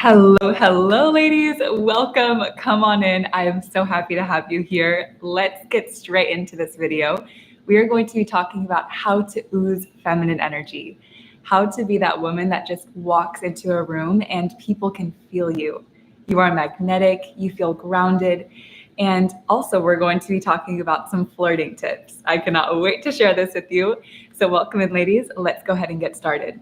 Hello, ladies. Welcome. Come on in. I am so happy to have you here. Let's get straight into this video. We are going to be talking about how to ooze feminine energy, how to be that woman that just walks into a room and people can feel you. You are magnetic, you feel grounded. And also, we're going to be talking about some flirting tips. I cannot wait to share this with you. So, welcome in, ladies. Let's go ahead and get started.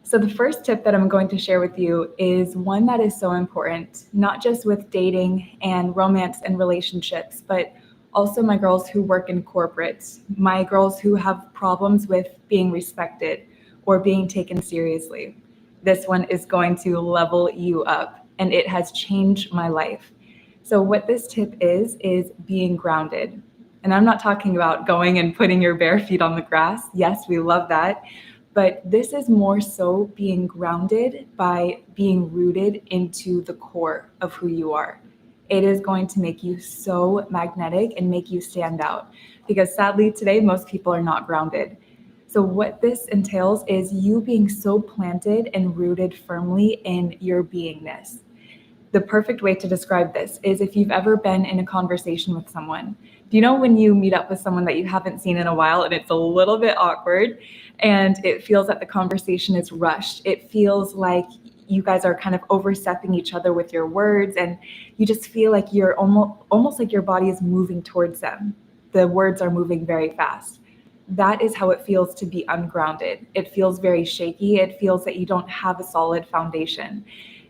So the first tip that I'm going to share with you is one that is so important, not just with dating and romance and relationships, but also my girls who work in corporates, my girls who have problems with being respected or being taken seriously. This one is going to level you up, and it has changed my life. So what this tip is being grounded. And I'm not talking about going and putting your bare feet on the grass. Yes, we love that. But this is more so being grounded by being rooted into the core of who you are. It is going to make you so magnetic and make you stand out, because sadly today most people are not grounded. So what this entails is you being so planted and rooted firmly in your beingness. The perfect way to describe this is if you've ever been in a conversation with someone. Do you know when you meet up with someone that you haven't seen in a while and it's a little bit awkward and it feels that the conversation is rushed? It feels like you guys are kind of overstepping each other with your words, and you just feel like you're almost like your body is moving towards them. The words are moving very fast. That is how it feels to be ungrounded. It feels very shaky. It feels that you don't have a solid foundation.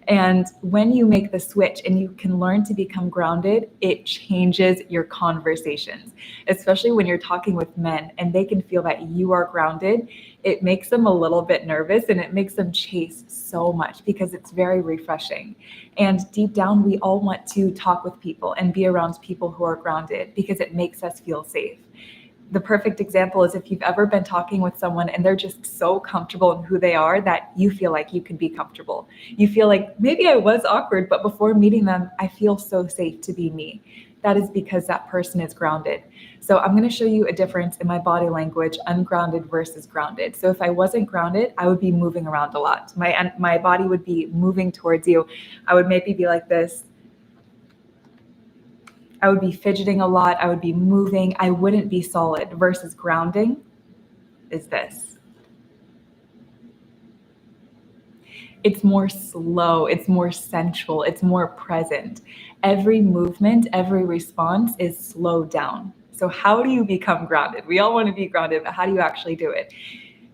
And when you make the switch and you can learn to become grounded, it changes your conversations, especially when you're talking with men and they can feel that you are grounded. It makes them a little bit nervous and it makes them chase so much because it's very refreshing. And deep down, we all want to talk with people and be around people who are grounded because it makes us feel safe. The perfect example is if you've ever been talking with someone and they're just so comfortable in who they are that you feel like you can be comfortable. You feel like maybe I was awkward, but before meeting them, I feel so safe to be me. That is because that person is grounded. So I'm going to show you a difference in my body language, ungrounded versus grounded. So if I wasn't grounded, I would be moving around a lot. My body would be moving towards you. I would maybe be like this. I would be fidgeting a lot. I would be moving. I wouldn't be solid. Versus grounding is this. It's more slow. It's more sensual. It's more present. Every movement, every response is slowed down. So how do you become grounded? We all want to be grounded, but how do you actually do it?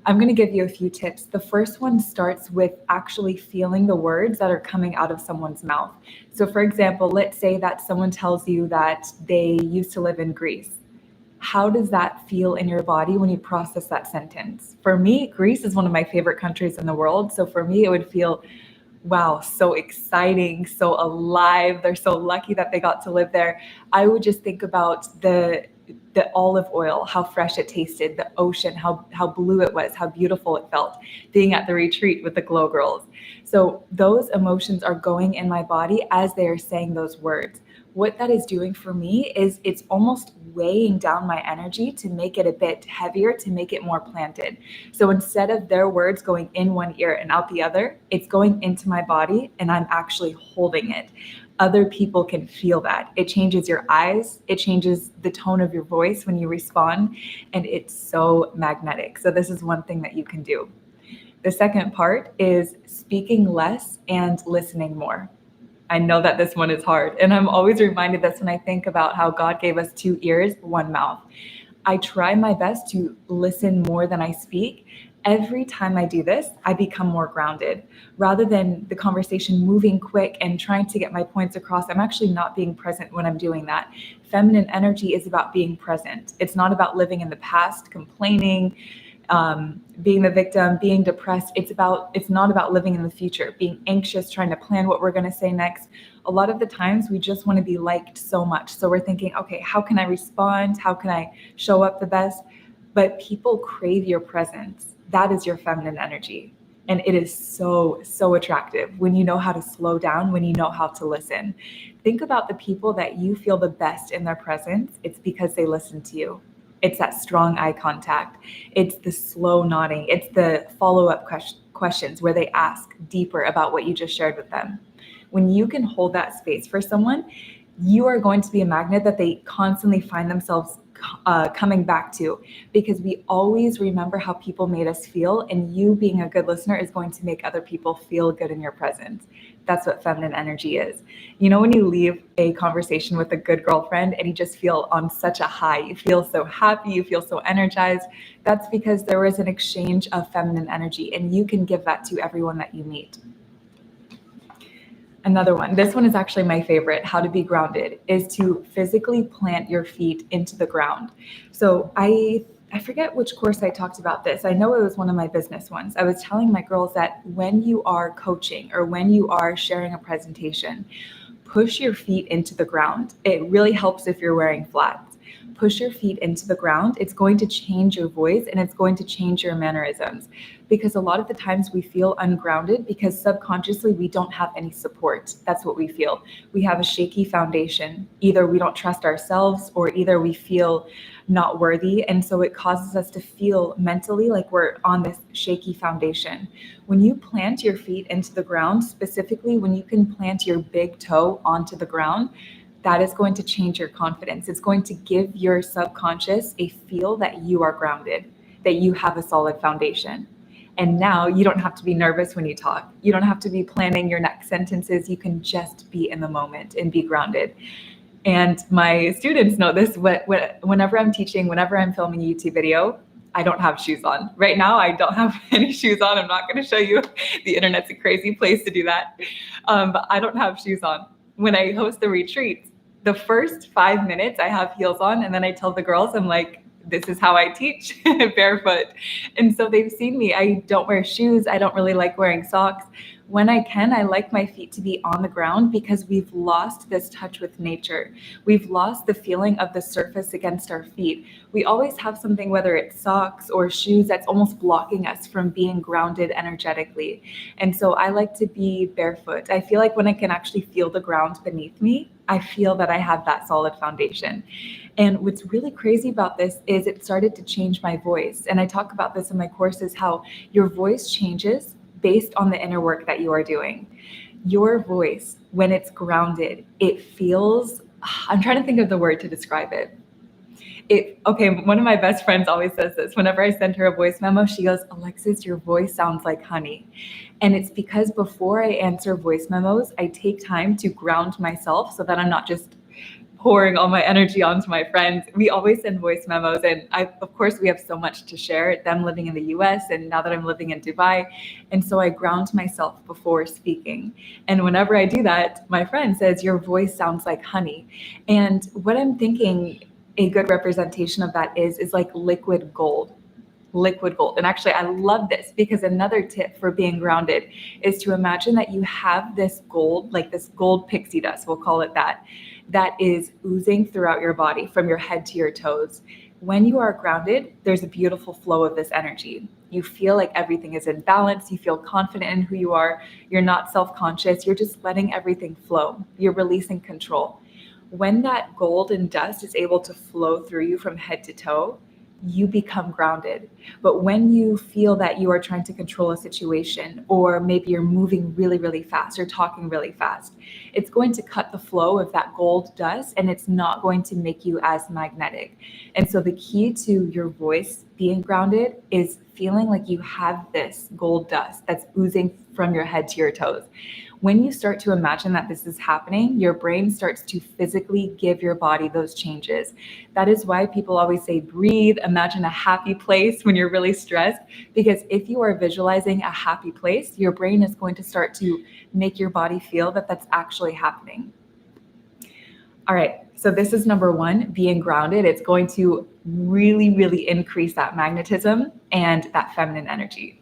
I'm going to give you a few tips. The first one starts with actually feeling the words that are coming out of someone's mouth. So for example, let's say that someone tells you that they used to live in Greece. How does that feel in your body when you process that sentence? For me, Greece is one of my favorite countries in the world. So for me, it would feel, wow, so exciting, so alive. They're so lucky that they got to live there. I would just think about the olive oil, how fresh it tasted, the ocean, how blue it was, how beautiful it felt, being at the retreat with the Glow Girls. So those emotions are going in my body as they are saying those words. What that is doing for me is it's almost weighing down my energy to make it a bit heavier, to make it more planted. So instead of their words going in one ear and out the other, it's going into my body and I'm actually holding it. Other people can feel that. It changes your eyes. It changes the tone of your voice when you respond. And it's so magnetic. So this is one thing that you can do. The second part is speaking less and listening more. I know that this one is hard. And I'm always reminded this when I think about how God gave us 2 ears, 1 mouth. I try my best to listen more than I speak. Every time I do this, I become more grounded. Rather than the conversation moving quick and trying to get my points across, I'm actually not being present when I'm doing that. Feminine energy is about being present. It's not about living in the past, complaining, being the victim, being depressed. It's not about living in the future, being anxious, trying to plan what we're going to say next. A lot of the times we just want to be liked so much. So we're thinking, okay, how can I respond? How can I show up the best? But people crave your presence. That is your feminine energy. And it is so, so attractive when you know how to slow down, when you know how to listen. Think about the people that you feel the best in their presence. It's because they listen to you. It's that strong eye contact. It's the slow nodding. It's the follow-up questions where they ask deeper about what you just shared with them. When you can hold that space for someone, you are going to be a magnet that they constantly find themselves coming back to, because we always remember how people made us feel, and you being a good listener is going to make other people feel good in your presence. That's what feminine energy is. You know, when you leave a conversation with a good girlfriend and you just feel on such a high, you feel so happy, you feel so energized, that's because there was an exchange of feminine energy, and you can give that to everyone that you meet. Another one, this one is actually my favorite, how to be grounded, is to physically plant your feet into the ground. So I forget which course I talked about this. I know it was one of my business ones. I was telling my girls that when you are coaching or when you are sharing a presentation, push your feet into the ground. It really helps if you're wearing flats. Push your feet into the ground. It's going to change your voice and it's going to change your mannerisms, because a lot of the times we feel ungrounded because subconsciously we don't have any support. That's what we feel. We have a shaky foundation. Either we don't trust ourselves or either we feel not worthy. And so it causes us to feel mentally like we're on this shaky foundation. When you plant your feet into the ground, specifically when you can plant your big toe onto the ground, that is going to change your confidence. It's going to give your subconscious a feel that you are grounded, that you have a solid foundation. And now you don't have to be nervous when you talk. You don't have to be planning your next sentences. You can just be in the moment and be grounded. And my students know this. Whenever I'm teaching, whenever I'm filming a YouTube video, I don't have shoes on. Right now, I don't have any shoes on. I'm not going to show you. The internet's a crazy place to do that. But I don't have shoes on. When I host the retreats, the first 5 minutes I have heels on, and then I tell the girls, I'm like, this is how I teach, barefoot. And so they've seen me. I don't wear shoes. I don't really like wearing socks. When I can, I like my feet to be on the ground, because we've lost this touch with nature. We've lost the feeling of the surface against our feet. We always have something, whether it's socks or shoes, that's almost blocking us from being grounded energetically. And so I like to be barefoot. I feel like when I can actually feel the ground beneath me, I feel that I have that solid foundation. And what's really crazy about this is it started to change my voice. And I talk about this in my courses, how your voice changes based on the inner work that you are doing. Your voice, when it's grounded, it feels, I'm trying to think of the word to describe it. Okay, one of my best friends always says this. Whenever I send her a voice memo, she goes, Alexis, your voice sounds like honey. And it's because before I answer voice memos, I take time to ground myself so that I'm not just pouring all my energy onto my friends. We always send voice memos, and of course, we have so much to share, them living in the US and now that I'm living in Dubai. And so I ground myself before speaking. And whenever I do that, my friend says, your voice sounds like honey. And what I'm thinking a good representation of that is like liquid gold. Liquid gold. And actually, I love this, because another tip for being grounded is to imagine that you have this gold, like this gold pixie dust, we'll call it that is oozing throughout your body from your head to your toes. When you are grounded, there's a beautiful flow of this energy. You feel like everything is in balance. You feel confident in who you are. You're not self-conscious. You're just letting everything flow. You're releasing control. When that golden dust is able to flow through you from head to toe, you become grounded. But when you feel that you are trying to control a situation, or maybe you're moving really, really fast, or talking really fast, it's going to cut the flow of that gold dust, and it's not going to make you as magnetic. And so the key to your voice being grounded is feeling like you have this gold dust that's oozing from your head to your toes. When you start to imagine that this is happening, your brain starts to physically give your body those changes. That is why people always say, breathe, imagine a happy place when you're really stressed, because if you are visualizing a happy place, your brain is going to start to make your body feel that that's actually happening. All right, so this is number one, being grounded. It's going to really, really increase that magnetism and that feminine energy.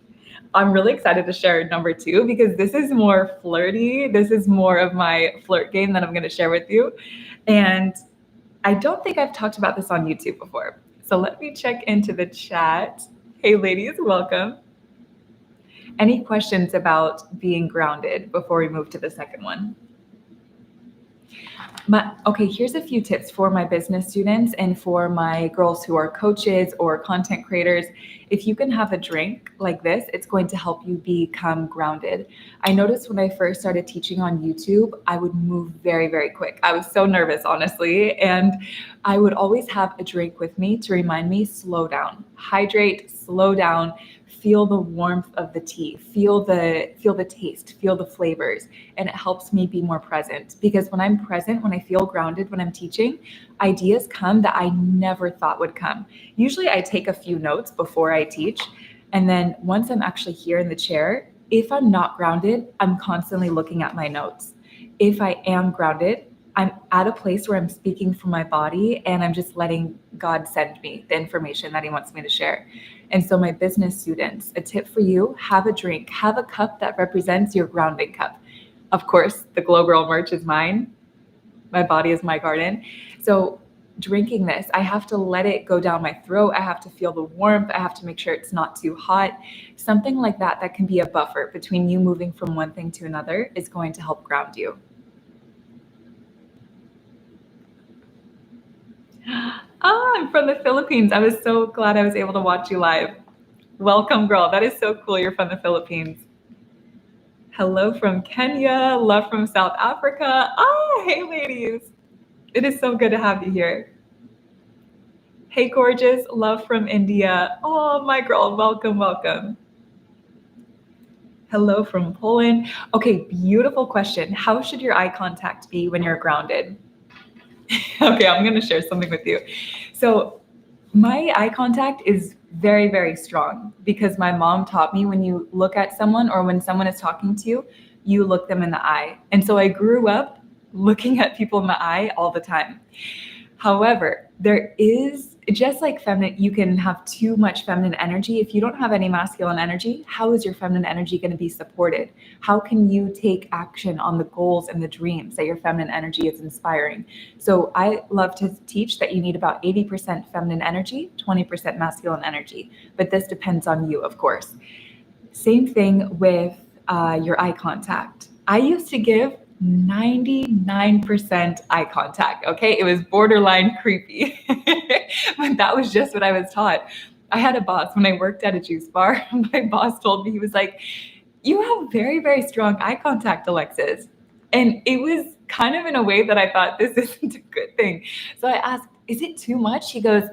I'm really excited to share number two, because this is more flirty. This is more of my flirt game that I'm going to share with you. And I don't think I've talked about this on YouTube before. So let me check into the chat. Hey, ladies, welcome. Any questions about being grounded before we move to the second one? Okay, here's a few tips for my business students and for my girls who are coaches or content creators. If you can have a drink like this, it's going to help you become grounded. I noticed when I first started teaching on YouTube, I would move very, very quick. I was so nervous, honestly, and I would always have a drink with me to remind me, slow down, hydrate, slow down, feel the warmth of the tea, feel the taste, feel the flavors, and it helps me be more present. Because when I'm present, when I feel grounded, when I'm teaching, ideas come that I never thought would come. Usually I take a few notes before I teach, and then once I'm actually here in the chair, if I'm not grounded, I'm constantly looking at my notes. If I am grounded, I'm at a place where I'm speaking from my body and I'm just letting God send me the information that He wants me to share. And so, my business students, a tip for you: have a drink, have a cup that represents your grounding cup. Of course, the Glow Girl merch is mine. My body is my garden. So, drinking this, I have to let it go down my throat. I have to feel the warmth. I have to make sure it's not too hot. Something like that, that can be a buffer between you moving from one thing to another, is going to help ground you. I'm from the Philippines. I was so glad I was able to watch you live. Welcome, girl. That is so cool. You're from the Philippines. Hello from Kenya. Love from South Africa. Hey, ladies. It is so good to have you here. Hey, gorgeous. Love from India. Oh, my girl. Welcome, welcome. Hello from Poland. Okay, beautiful question. How should your eye contact be when you're grounded? Okay, I'm going to share something with you. So, my eye contact is very, very strong because my mom taught me, when you look at someone or when someone is talking to you, you look them in the eye. And so I grew up looking at people in the eye all the time. However, there is, just like feminine, you can have too much feminine energy. If you don't have any masculine energy, how is your feminine energy going to be supported? How can you take action on the goals and the dreams that your feminine energy is inspiring? So I love to teach that you need about 80% feminine energy, 20% masculine energy. But this depends on you, of course. Same thing with your eye contact. I used to give 99% eye contact. Okay. It was borderline creepy, but that was just what I was taught. I had a boss when I worked at a juice bar. My boss told me, he was like, "You have very, very strong eye contact, Alexis." And it was kind of in a way that I thought, this isn't a good thing. So I asked, "Is it too much?" He goes,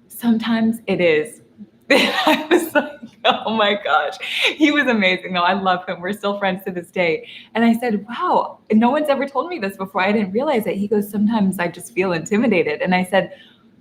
"Sometimes it is." I was like, oh my gosh. He was amazing though. I love him. We're still friends to this day. And I said, wow, no one's ever told me this before. I didn't realize it. He goes, "Sometimes I just feel intimidated." And I said,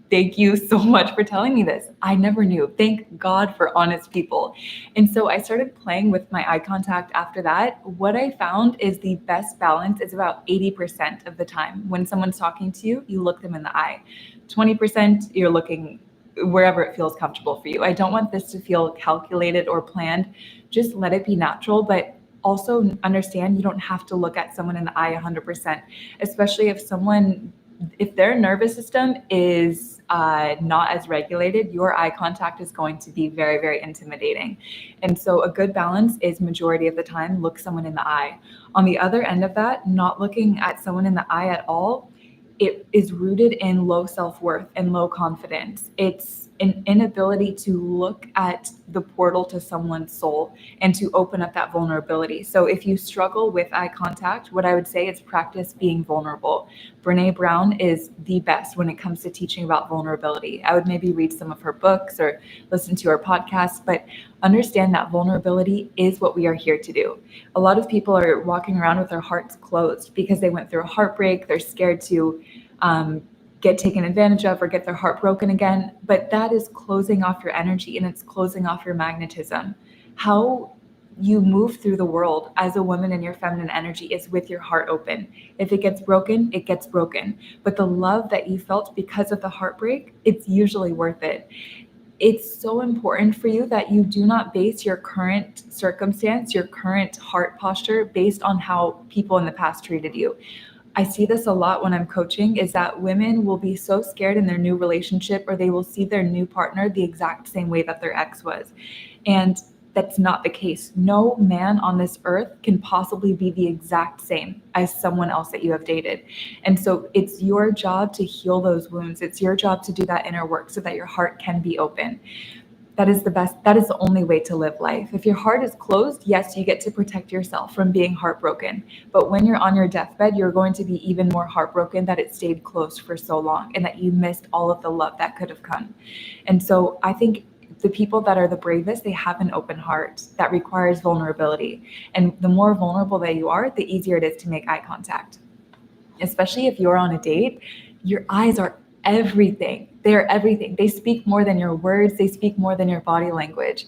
"Thank you so much for telling me this. I never knew." Thank God for honest people. And so I started playing with my eye contact after that. What I found is the best balance is about 80% of the time. When someone's talking to you, you look them in the eye. 20%, you're looking wherever it feels comfortable for you. I don't want this to feel calculated or planned. Just let it be natural, but also understand you don't have to look at someone in the eye 100%, especially if their nervous system is not as regulated, your eye contact is going to be very, very intimidating. And so a good balance is, majority of the time, look someone in the eye. On the other end of that, not looking at someone in the eye at all, it is rooted in low self-worth and low confidence. It's an inability to look at the portal to someone's soul and to open up that vulnerability. So if you struggle with eye contact, what I would say is practice being vulnerable. Brene Brown is the best when it comes to teaching about vulnerability. I would maybe read some of her books or listen to her podcast, but understand that vulnerability is what we are here to do. A lot of people are walking around with their hearts closed because they went through a heartbreak. They're scared to get taken advantage of or get their heart broken again. But that is closing off your energy and it's closing off your magnetism. How you move through the world as a woman in your feminine energy is with your heart open. If it gets broken, it gets broken. But the love that you felt because of the heartbreak, it's usually worth it. It's so important for you that you do not base your current circumstance, your current heart posture, based on how people in the past treated you. I see this a lot when I'm coaching, is that women will be so scared in their new relationship, or they will see their new partner the exact same way that their ex was. And that's not the case. No man on this earth can possibly be the exact same as someone else that you have dated. And so it's your job to heal those wounds. It's your job to do that inner work so that your heart can be open. That is the only way to live life. If your heart is closed, yes, you get to protect yourself from being heartbroken. But when you're on your deathbed, you're going to be even more heartbroken that it stayed closed for so long and that you missed all of the love that could have come. And so I think the people that are the bravest, they have an open heart that requires vulnerability. And the more vulnerable that you are, the easier it is to make eye contact. Especially if you're on a date, your eyes are everything. They're everything. They speak more than your words. They speak more than your body language.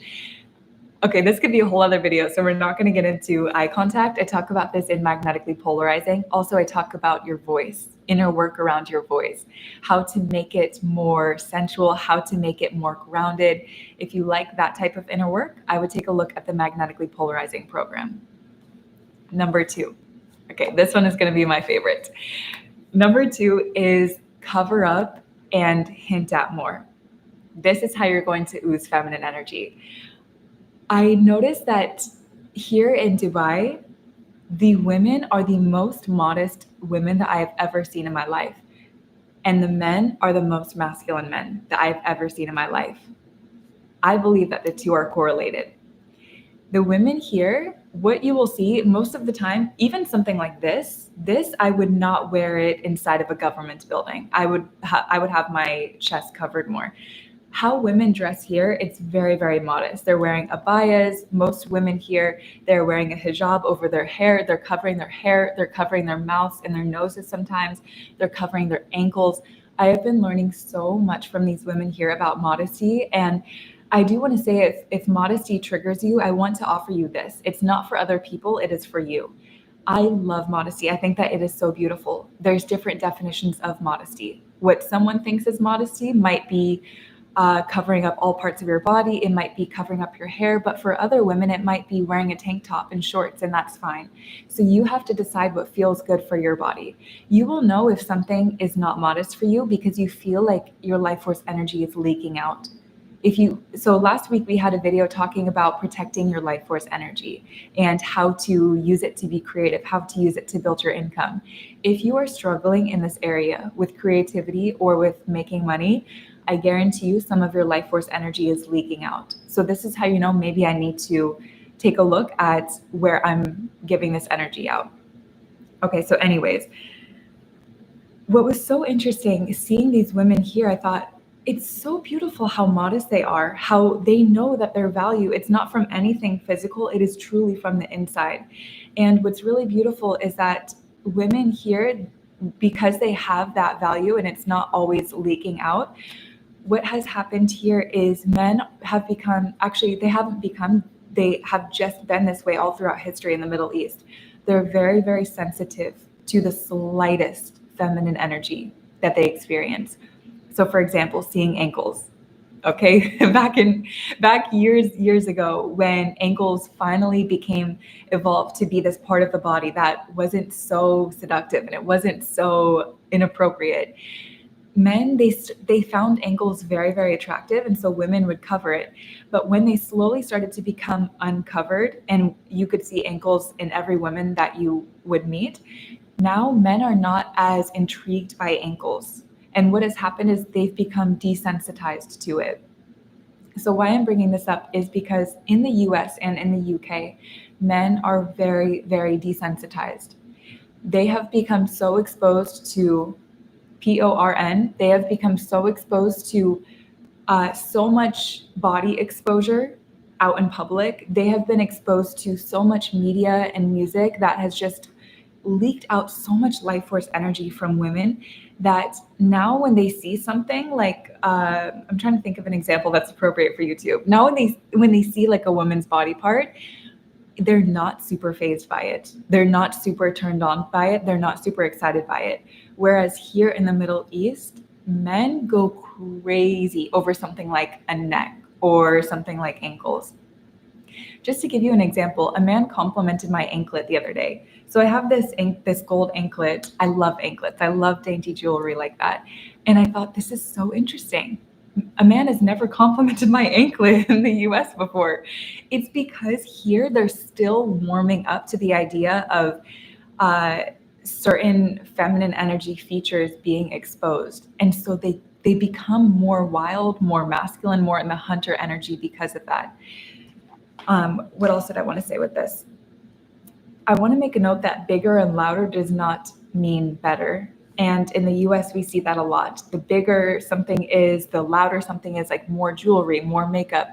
Okay, this could be a whole other video, so we're not going to get into eye contact. I talk about this in Magnetically Polarizing. Also, I talk about your voice, inner work around your voice, how to make it more sensual, how to make it more grounded. If you like that type of inner work, I would take a look at the Magnetically Polarizing program. Number 2. Okay, this one is going to be my favorite. Number 2 is cover up and hint at more. This is how you're going to ooze feminine energy. I noticed that here in Dubai, the women are the most modest women that I have ever seen in my life. And the men are the most masculine men that I've ever seen in my life. I believe that the two are correlated. The women here, what you will see most of the time, even something like this I would not wear it inside of a government building. I would have my chest covered more. How women dress here, it's very, very modest. They're wearing abayas. Most women here, they're wearing a hijab over their hair. They're covering their hair. They're covering their mouths and their noses sometimes. They're covering their ankles. I have been learning so much from these women here about modesty. And I do want to say if modesty triggers you, I want to offer you this. It's not for other people. It is for you. I love modesty. I think that it is so beautiful. There's different definitions of modesty. What someone thinks is modesty might be covering up all parts of your body. It might be covering up your hair, but for other women, it might be wearing a tank top and shorts, and that's fine. So you have to decide what feels good for your body. You will know if something is not modest for you because you feel like your life force energy is leaking out. So last week we had a video talking about protecting your life force energy and how to use it to be creative, how to use it to build your income. If you are struggling in this area with creativity or with making money, I guarantee you some of your life force energy is leaking out. So this is how you know maybe I need to take a look at where I'm giving this energy out. Okay, so anyways, what was so interesting is seeing these women here, I thought, it's so beautiful how modest they are, how they know that their value, it's not from anything physical, it is truly from the inside. And what's really beautiful is that women here, because they have that value and it's not always leaking out, what has happened here is men have become, actually they haven't become, they have just been this way all throughout history in the Middle East. They're very, very sensitive to the slightest feminine energy that they experience. So for example, seeing ankles. Okay, back years ago when ankles finally became evolved to be this part of the body that wasn't so seductive and it wasn't so inappropriate. Men, they found ankles very, very attractive, and so women would cover it. But when they slowly started to become uncovered, and you could see ankles in every woman that you would meet, now men are not as intrigued by ankles. And what has happened is they've become desensitized to it. So why I'm bringing this up is because in the US and in the UK, men are very, very desensitized. They have become so exposed to PORN. They have become so exposed to so much body exposure out in public. They have been exposed to so much media and music that has just leaked out so much life force energy from women that now when they see something like, I'm trying to think of an example that's appropriate for YouTube. Now when they see like a woman's body part, they're not super fazed by it. They're not super turned on by it. They're not super excited by it. Whereas here in the Middle East, men go crazy over something like a neck or something like ankles. Just to give you an example, a man complimented my anklet the other day. So I have this gold anklet. I love anklets. I love dainty jewelry like that. And I thought, this is so interesting. a man has never complimented my anklet in the US before. It's because here they're still warming up to the idea of uh, certain feminine energy features being exposed. And so they become more wild, more masculine, more in the hunter energy because of that. What else did I want to say with this? I want to make a note that bigger and louder does not mean better. And in the US, we see that a lot. The bigger something is, the louder something is, like more jewelry, more makeup.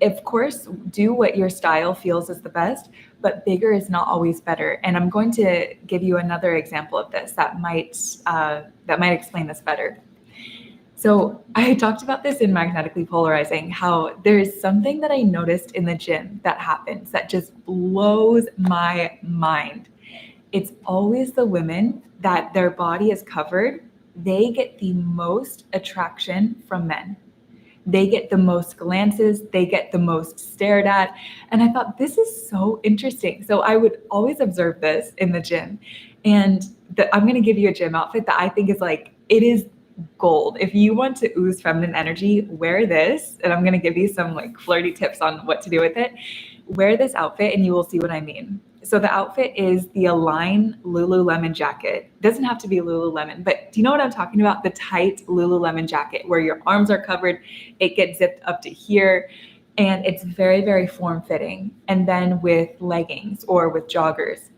Of course, do what your style feels is the best, but bigger is not always better. And I'm going to give you another example of this that might explain this better. So I talked about this in Magnetically Polarizing, how there's something that I noticed in the gym that happens that just blows my mind. It's always the women that their body is covered. They get the most attraction from men. They get the most glances, they get the most stared at. And I thought, this is so interesting. So I would always observe this in the gym. And I'm going to give you a gym outfit that I think is like, it is gold. If you want to ooze feminine energy, wear this. And I'm going to give you some like flirty tips on what to do with it. Wear this outfit and you will see what I mean. So the outfit is the Align Lululemon jacket. It doesn't have to be Lululemon, but do you know what I'm talking about? The tight Lululemon jacket where your arms are covered, it gets zipped up to here, and it's very, very form-fitting. And then with leggings or with joggers.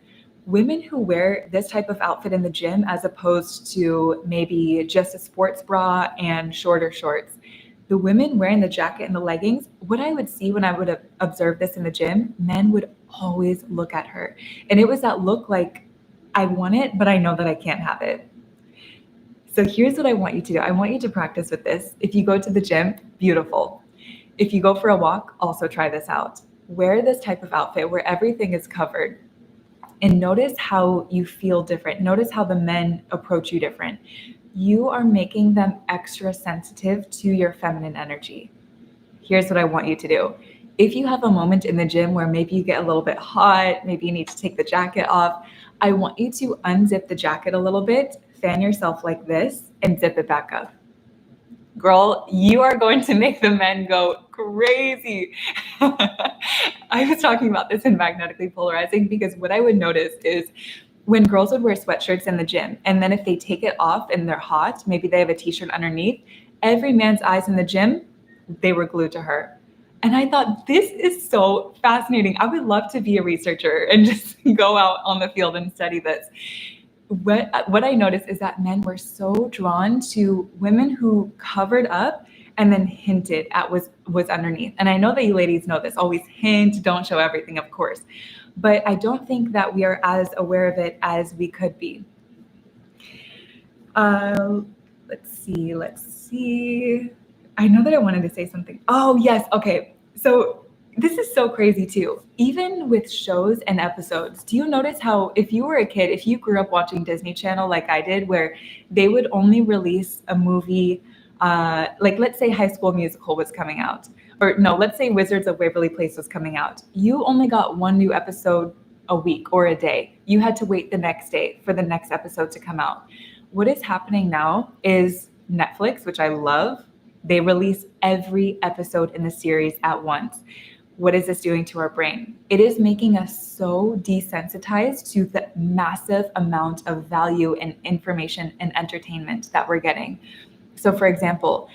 Women who wear this type of outfit in the gym as opposed to maybe just a sports bra and shorter shorts, the women wearing the jacket and the leggings, what I would see when I would have observed this in the gym, men would always look at her. And it was that look like, I want it, but I know that I can't have it. So here's what I want you to do. I want you to practice with this. If you go to the gym, beautiful. If you go for a walk, also try this out. Wear this type of outfit where everything is covered. And notice how you feel different. Notice how the men approach you different. You are making them extra sensitive to your feminine energy. Here's what I want you to do. If you have a moment in the gym where maybe you get a little bit hot, maybe you need to take the jacket off, I want you to unzip the jacket a little bit, fan yourself like this, and zip it back up. Girl, you are going to make the men go crazy. I was talking about this in Magnetically Polarizing because what I would notice is when girls would wear sweatshirts in the gym, and then if they take it off and they're hot, maybe they have a t-shirt underneath, every man's eyes in the gym, they were glued to her. And I thought, this is so fascinating. I would love to be a researcher and just go out on the field and study this. What I noticed is that men were so drawn to women who covered up and then hinted at was underneath. And I know that you ladies know this, always hint, don't show everything, of course. But I don't think that we are as aware of it as we could be. Let's see. I know that I wanted to say something. Oh, yes. Okay. So this is so crazy too. Even with shows and episodes, do you notice how if you were a kid, if you grew up watching Disney Channel like I did, where they would only release a movie, like let's say High School Musical was coming out, or no, let's say Wizards of Waverly Place was coming out. You only got one new episode a week or a day. You had to wait the next day for the next episode to come out. What is happening now is Netflix, which I love, they release every episode in the series at once. What is this doing to our brain? It is making us so desensitized to the massive amount of value and information and entertainment that we're getting. So for example,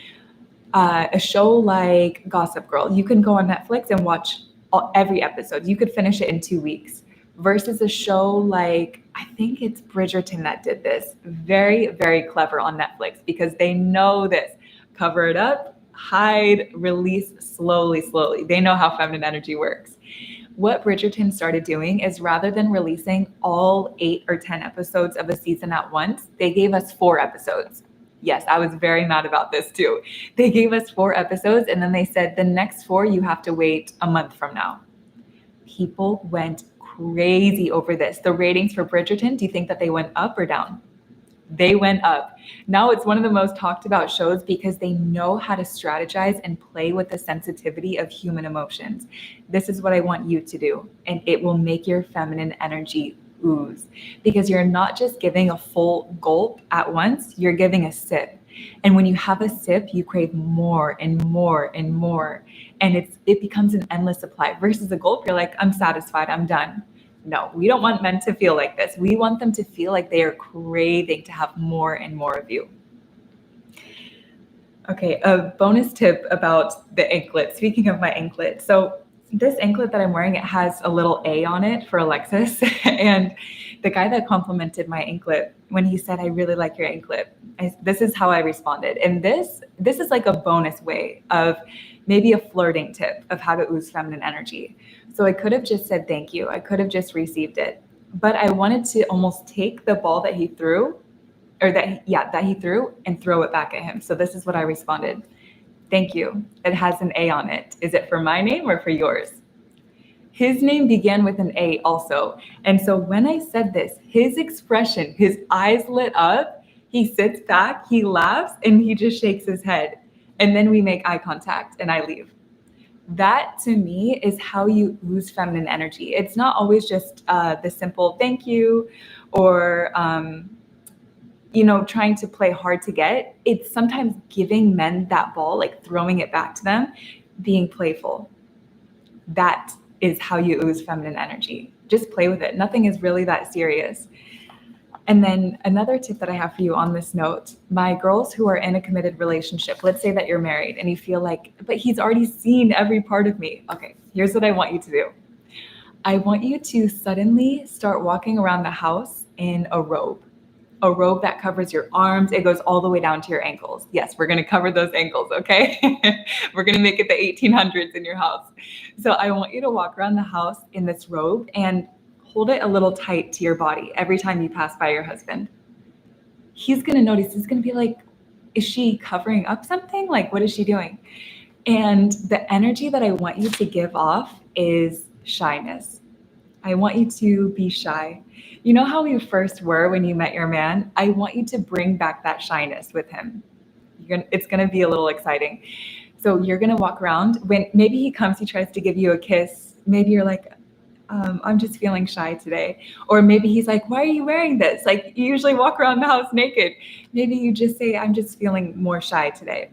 a show like Gossip Girl, you can go on Netflix and watch every episode. You could finish it in 2 weeks. Versus a show like, I think it's Bridgerton that did this. Very, very clever on Netflix because they know this. Cover it up, hide, release slowly. They know how feminine energy works. What Bridgerton started doing is rather than releasing all 8 or 10 episodes of a season at once, they gave us 4 episodes. Yes, I was very mad about this too. They gave us 4 episodes and then they said the next 4 you have to wait a month from now. People went crazy over this. The ratings for Bridgerton, do you think that they went up or down? They went up. Now it's one of the most talked about shows because they know how to strategize and play with the sensitivity of human emotions. This is what I want you to do, and it will make your feminine energy ooze because you're not just giving a full gulp at once, you're giving a sip. And when you have a sip, you crave more and more and more. And it becomes an endless supply versus a gulp. You're like, I'm satisfied, I'm done. No, we don't want men to feel like this. We want them to feel like they are craving to have more and more of you. Okay, a bonus tip about the anklet. Speaking of my anklet, so this anklet that I'm wearing, it has a little A on it for Alexis. And the guy that complimented my anklet, when he said, I really like your anklet, this is how I responded. And this is like a bonus way of maybe a flirting tip of how to ooze feminine energy. So I could have just said thank you. I could have just received it. But I wanted to almost take the ball that he threw, that he threw, and throw it back at him. So this is what I responded. Thank you. It has an A on it. Is it for my name or for yours? His name began with an A also. And so when I said this, his expression, his eyes lit up, he sits back, he laughs, and he just shakes his head. And then we make eye contact and I leave. That to me is how you ooze feminine energy. It's not always just the simple thank you or, trying to play hard to get. It's sometimes giving men that ball, like throwing it back to them, being playful. That is how you ooze feminine energy. Just play with it. Nothing is really that serious. And then another tip that I have for you on this note, my girls who are in a committed relationship, let's say that you're married and you feel like, but he's already seen every part of me. Okay, here's what I want you to do. I want you to suddenly start walking around the house in a robe that covers your arms. It goes all the way down to your ankles. Yes, we're going to cover those ankles, okay? We're going to make it the 1800s in your house. So I want you to walk around the house in this robe and hold it a little tight to your body every time you pass by your husband. He's going to notice. He's going to be like, is she covering up something? Like, what is she doing? And the energy that I want you to give off is shyness. I want you to be shy. You know how you first were when you met your man? I want you to bring back that shyness with him. It's going to be a little exciting. So you're going to walk around. When maybe he comes, he tries to give you a kiss. Maybe you're like, I'm just feeling shy today. Or maybe he's like, why are you wearing this? Like, you usually walk around the house naked. Maybe you just say, I'm just feeling more shy today.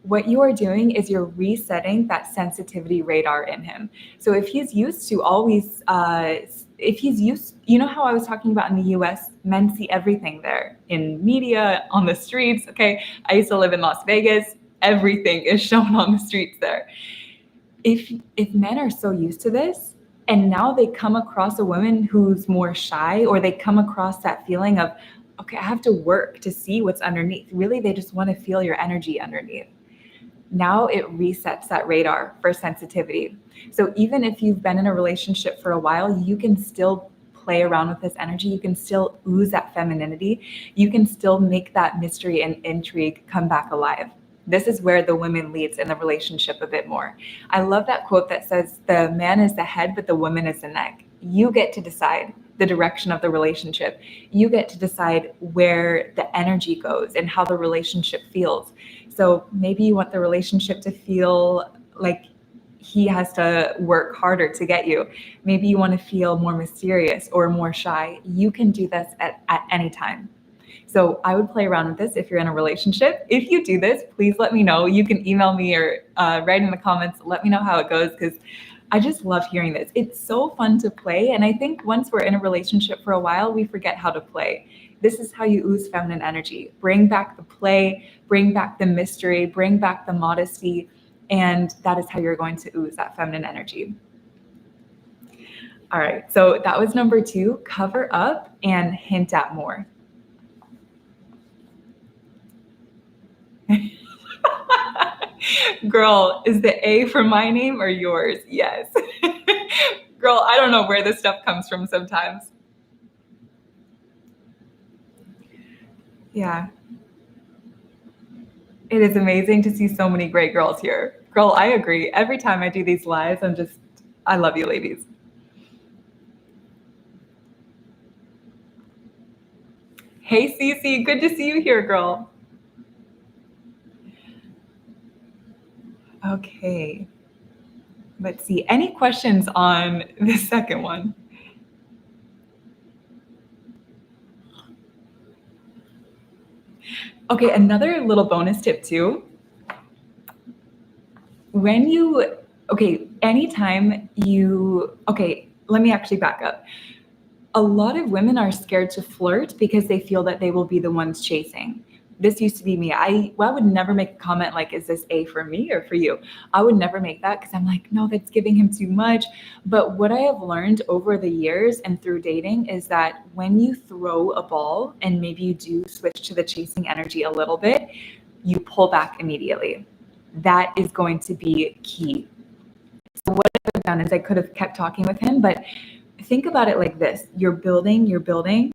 What you are doing is you're resetting that sensitivity radar in him. So if he's used to always, you know how I was talking about in the US, men see everything there in media, on the streets. Okay. I used to live in Las Vegas. Everything is shown on the streets there. If men are so used to this, and now they come across a woman who's more shy, or they come across that feeling of, okay, I have to work to see what's underneath. Really, they just want to feel your energy underneath. Now it resets that radar for sensitivity. So even if you've been in a relationship for a while, you can still play around with this energy. You can still ooze that femininity. You can still make that mystery and intrigue come back alive. This is where the woman leads in the relationship a bit more. I love that quote that says, the man is the head, but the woman is the neck. You get to decide the direction of the relationship. You get to decide where the energy goes and how the relationship feels. So maybe you want the relationship to feel like he has to work harder to get you. Maybe you want to feel more mysterious or more shy. You can do this at any time. So I would play around with this if you're in a relationship. If you do this, please let me know. You can email me or write in the comments. Let me know how it goes, because I just love hearing this. It's so fun to play. And I think once we're in a relationship for a while, we forget how to play. This is how you ooze feminine energy. Bring back the play, bring back the mystery, bring back the modesty. And that is how you're going to ooze that feminine energy. All right, so that was number 2, cover up and hint at more. Girl, is the A for my name or yours? Yes. Girl, I don't know where this stuff comes from sometimes. Yeah. It is amazing to see so many great girls here. Girl, I agree. Every time I do these lives, I love you ladies. Hey, Cece, good to see you here, girl. Okay. Let's see. Any questions on the second one? Okay, another little bonus tip too. Let me actually back up. A lot of women are scared to flirt because they feel that they will be the ones chasing. This used to be me. I would never make a comment like, is this A for me or for you? I would never make that because I'm like, no, that's giving him too much. But what I have learned over the years and through dating is that when you throw a ball and maybe you do switch to the chasing energy a little bit, you pull back immediately. That is going to be key. So what I've done is I could have kept talking with him, but think about it like this. You're building.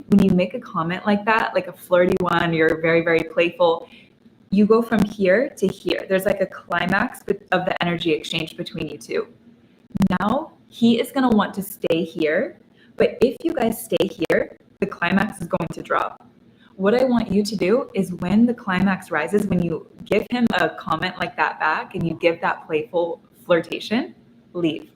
When you make a comment like that, like a flirty one, you're very, very playful, you go from here to here. There's like a climax of the energy exchange between you two. Now he is going to want to stay here, but if you guys stay here, the climax is going to drop. What I want you to do is when the climax rises, when you give him a comment like that back and you give that playful flirtation, leave.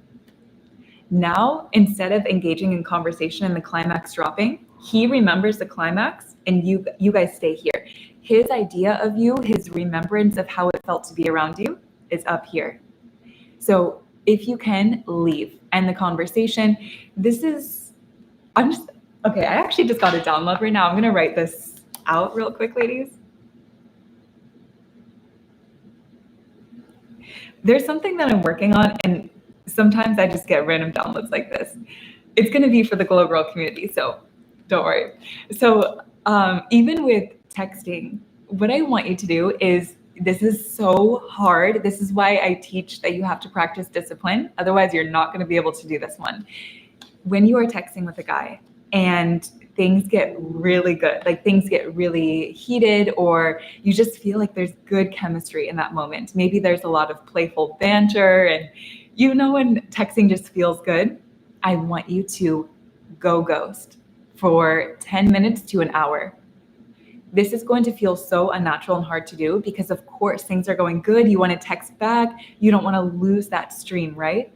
Now, instead of engaging in conversation and the climax dropping, he remembers the climax and you guys stay here. His idea of you, his remembrance of how it felt to be around you is up here. So if you can, leave. End the conversation. I actually just got a download right now. I'm going to write this out real quick, ladies. There's something that I'm working on, and sometimes I just get random downloads like this. It's going to be for the Glow Girl community, so don't worry. So even with texting, what I want you to do is, this is so hard. This is why I teach that you have to practice discipline. Otherwise, you're not going to be able to do this one. When you are texting with a guy and things get really good, like things get really heated, or you just feel like there's good chemistry in that moment. Maybe there's a lot of playful banter and when texting just feels good, I want you to go ghost for 10 minutes to an hour. This is going to feel so unnatural and hard to do because, of course, things are going good. You want to text back. You don't want to lose that stream, right?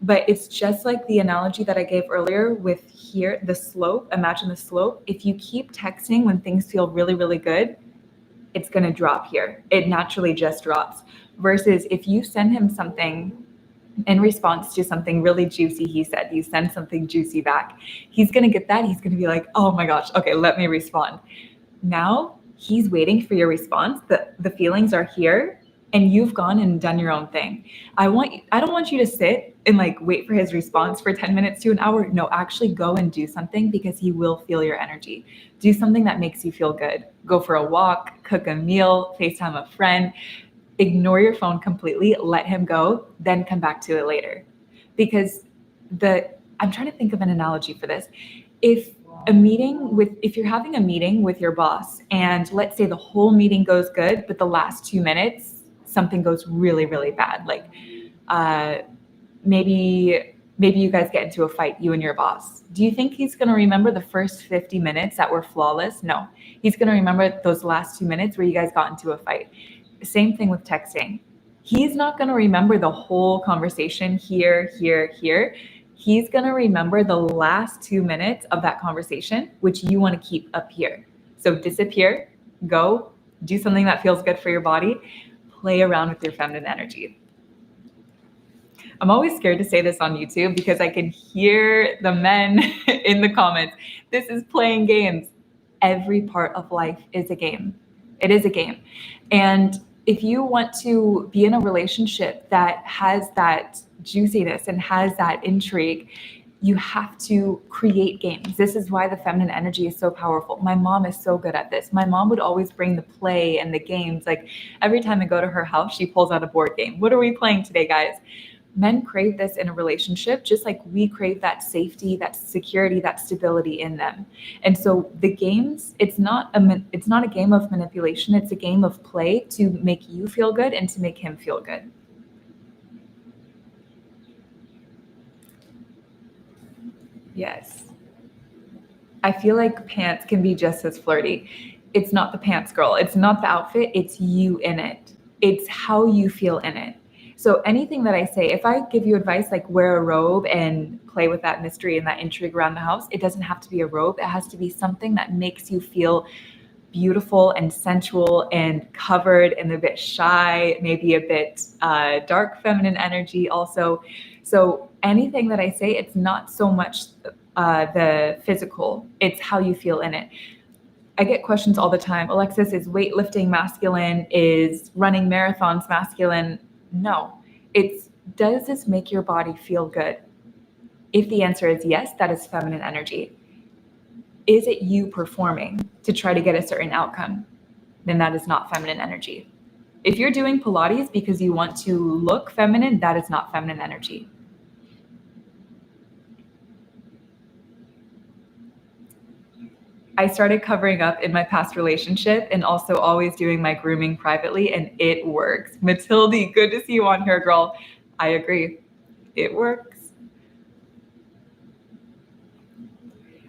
But it's just like the analogy that I gave earlier with here, the slope. Imagine the slope. If you keep texting when things feel really, really good, it's going to drop here. It naturally just drops. Versus if you send him something in response to something really juicy he said, you send something juicy back, he's going to get that. He's going to be like, oh my gosh, okay, let me respond. Now he's waiting for your response. The feelings are here and you've gone and done your own thing. I don't want you to sit and like wait for his response for 10 minutes to an hour. No, actually go and do something because he will feel your energy. Do something that makes you feel good. Go for a walk, cook a meal, FaceTime a friend. Ignore your phone completely, let him go, then come back to it later. Because I'm trying to think of an analogy for this. If you're having a meeting with your boss and let's say the whole meeting goes good, but the last 2 minutes, something goes really, really bad. Like maybe you guys get into a fight, you and your boss. Do you think he's going to remember the first 50 minutes that were flawless? No, he's going to remember those last 2 minutes where you guys got into a fight. Same thing with texting. He's not going to remember the whole conversation here. He's going to remember the last 2 minutes of that conversation, which you want to keep up here. So disappear, go, do something that feels good for your body, play around with your feminine energy. I'm always scared to say this on YouTube because I can hear the men in the comments. This is playing games. Every part of life is a game. It is a game. And if you want to be in a relationship that has that juiciness and has that intrigue, you have to create games. This is why the feminine energy is so powerful. My mom is so good at this. My mom would always bring the play and the games. Like every time I go to her house, she pulls out a board game. What are we playing today, guys? Men crave this in a relationship, just like we crave that safety, that security, that stability in them. And so the games, it's not a game of manipulation. It's a game of play to make you feel good and to make him feel good. Yes. I feel like pants can be just as flirty. It's not the pants, girl. It's not the outfit. It's you in it. It's how you feel in it. So anything that I say, if I give you advice like wear a robe and play with that mystery and that intrigue around the house, it doesn't have to be a robe. It has to be something that makes you feel beautiful and sensual and covered and a bit shy, maybe a bit dark feminine energy also. So anything that I say, it's not so much the physical, it's how you feel in it. I get questions all the time. Alexis, is weightlifting masculine? Is running marathons masculine? No. It's, does this make your body feel good? If the answer is yes, that is feminine energy. Is it you performing to try to get a certain outcome? Then that is not feminine energy. If you're doing Pilates because you want to look feminine, that is not feminine energy. I started covering up in my past relationship and also always doing my grooming privately, and it works. Matilde, good to see you on here, girl. I agree. It works.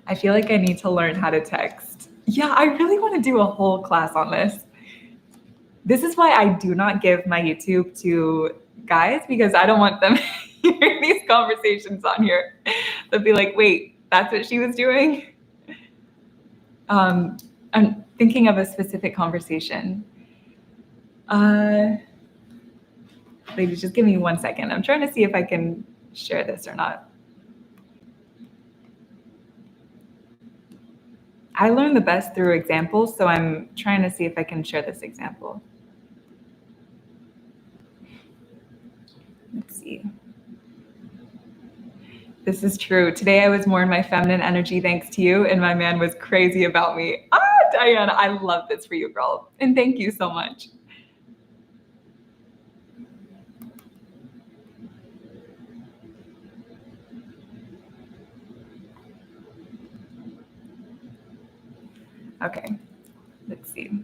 I feel like I need to learn how to text. Yeah, I really want to do a whole class on this. This is why I do not give my YouTube to guys, because I don't want them hearing these conversations on here. They'll be like, wait, that's what she was doing? I'm thinking of a specific conversation. Ladies, just give me 1 second. I'm trying to see if I can share this or not. I learn the best through examples, so I'm trying to see if I can share this example. Let's see. This is true. Today I was more in my feminine energy thanks to you, and my man was crazy about me. Diana, I love this for you, girl. And thank you so much. Okay, let's see.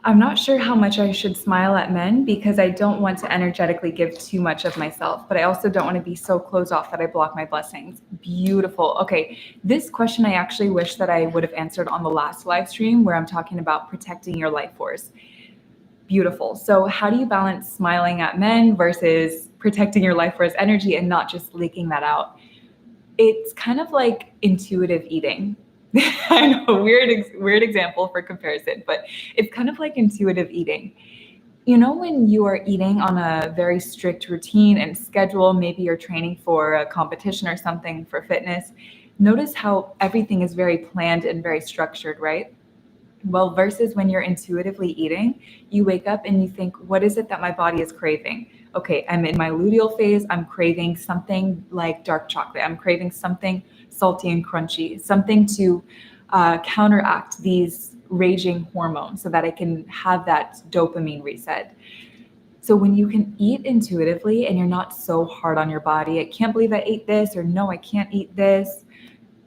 I'm not sure how much I should smile at men because I don't want to energetically give too much of myself, but I also don't want to be so closed off that I block my blessings. Beautiful. Okay, this question I actually wish that I would have answered on the last live stream where I'm talking about protecting your life force. Beautiful. So how do you balance smiling at men versus protecting your life force energy and not just leaking that out? It's kind of like intuitive eating. I know, weird example for comparison, but it's kind of like intuitive eating. You know, when you are eating on a very strict routine and schedule, maybe you're training for a competition or something for fitness, notice how everything is very planned and very structured, right? Well, versus when you're intuitively eating, you wake up and you think, what is it that my body is craving? Okay, I'm in my luteal phase. I'm craving something like dark chocolate. I'm craving something salty and crunchy, something to counteract these raging hormones so that I can have that dopamine reset. So when you can eat intuitively and you're not so hard on your body, I can't believe I ate this, or no, I can't eat this.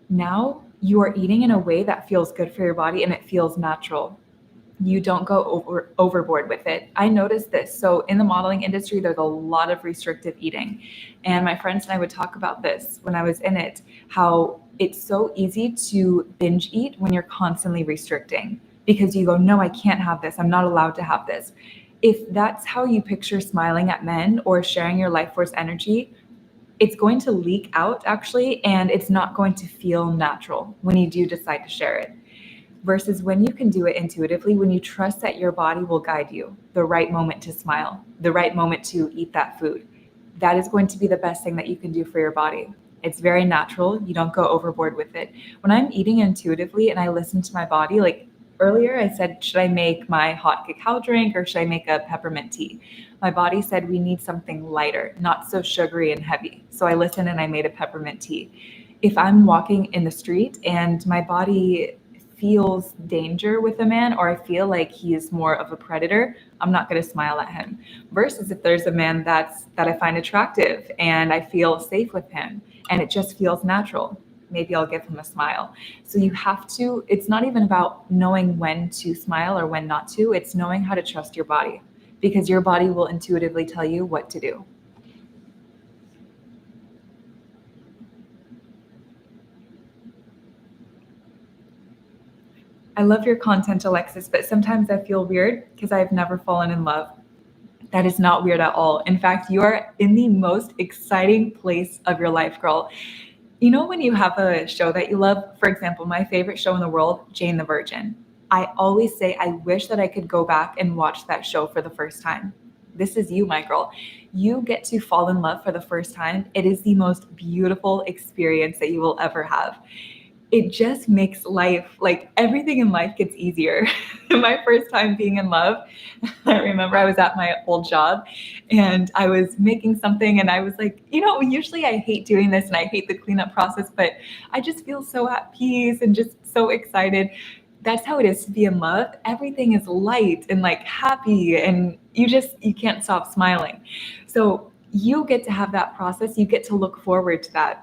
Now you are eating in a way that feels good for your body and it feels natural. You don't go overboard with it. I noticed this. So in the modeling industry, there's a lot of restrictive eating. And my friends and I would talk about this when I was in it, how it's so easy to binge eat when you're constantly restricting because you go, no, I can't have this. I'm not allowed to have this. If that's how you picture smiling at men or sharing your life force energy, it's going to leak out actually, and it's not going to feel natural when you do decide to share it. Versus when you can do it intuitively, when you trust that your body will guide you, the right moment to smile, the right moment to eat that food. That is going to be the best thing that you can do for your body. It's very natural. You don't go overboard with it. When I'm eating intuitively and I listen to my body, like earlier I said, should I make my hot cacao drink or should I make a peppermint tea? My body said we need something lighter, not so sugary and heavy. So I listened and I made a peppermint tea. If I'm walking in the street and my body feels danger with a man, or I feel like he is more of a predator, I'm not going to smile at him. Versus if there's a man that I find attractive and I feel safe with him and it just feels natural, maybe I'll give him a smile. So you have to, it's not even about knowing when to smile or when not to, it's knowing how to trust your body, because your body will intuitively tell you what to do. I love your content, Alexis, but sometimes I feel weird because I've never fallen in love. That is not weird at all. In fact, you are in the most exciting place of your life, girl. You know, when you have a show that you love, for example, my favorite show in the world, Jane the Virgin, I always say, I wish that I could go back and watch that show for the first time. This is you, my girl. You get to fall in love for the first time. It is the most beautiful experience that you will ever have. It just makes life, like everything in life gets easier. My first time being in love, I remember I was at my old job and I was making something and I was like, usually I hate doing this and I hate the cleanup process, but I just feel so at peace and just so excited. That's how it is to be in love. Everything is light and like happy and you can't stop smiling. So you get to have that process. You get to look forward to that.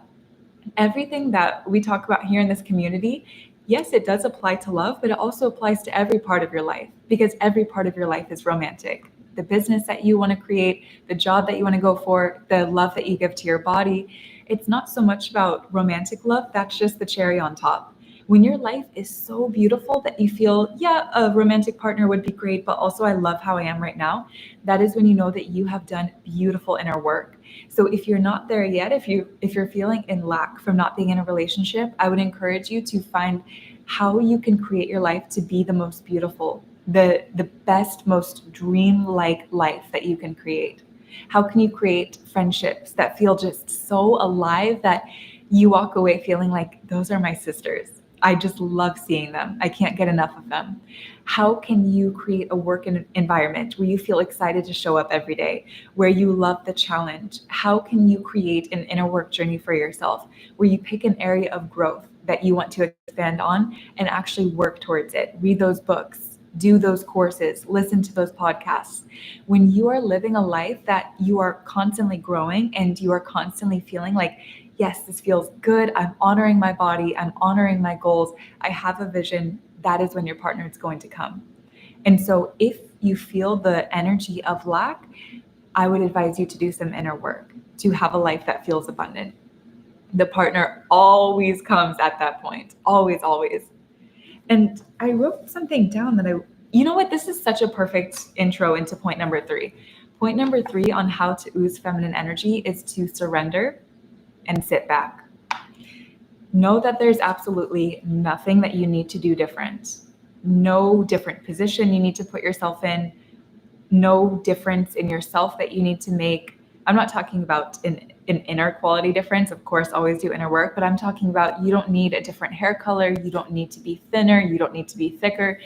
Everything that we talk about here in this community, yes, it does apply to love, but it also applies to every part of your life because every part of your life is romantic. The business that you want to create, the job that you want to go for, the love that you give to your body, it's not so much about romantic love. That's just the cherry on top. When your life is so beautiful that you feel, yeah, a romantic partner would be great, but also I love how I am right now, that is when you know that you have done beautiful inner work. So if you're not there yet, if you're feeling in lack from not being in a relationship, I would encourage you to find how you can create your life to be the most beautiful, the best, most dream-like life that you can create. How can you create friendships that feel just so alive that you walk away feeling like those are my sisters? I just love seeing them. I can't get enough of them. How can you create a work environment where you feel excited to show up every day, where you love the challenge? How can you create an inner work journey for yourself where you pick an area of growth that you want to expand on and actually work towards it? Read those books, do those courses, listen to those podcasts. When you are living a life that you are constantly growing and you are constantly feeling like, yes, this feels good. I'm honoring my body. I'm honoring my goals. I have a vision. That is when your partner is going to come. And so if you feel the energy of lack, I would advise you to do some inner work to have a life that feels abundant. The partner always comes at that point. Always, always. And I wrote something down you know what? This is such a perfect intro into point number 3. Point number 3 on how to ooze feminine energy is to surrender and sit back. Know that there's absolutely nothing that you need to do different. No different position you need to put yourself in. No difference in yourself that you need to make. I'm not talking about an inner quality difference. Of course, always do inner work, but I'm talking about you don't need a different hair color. You don't need to be thinner. You don't need to be thicker.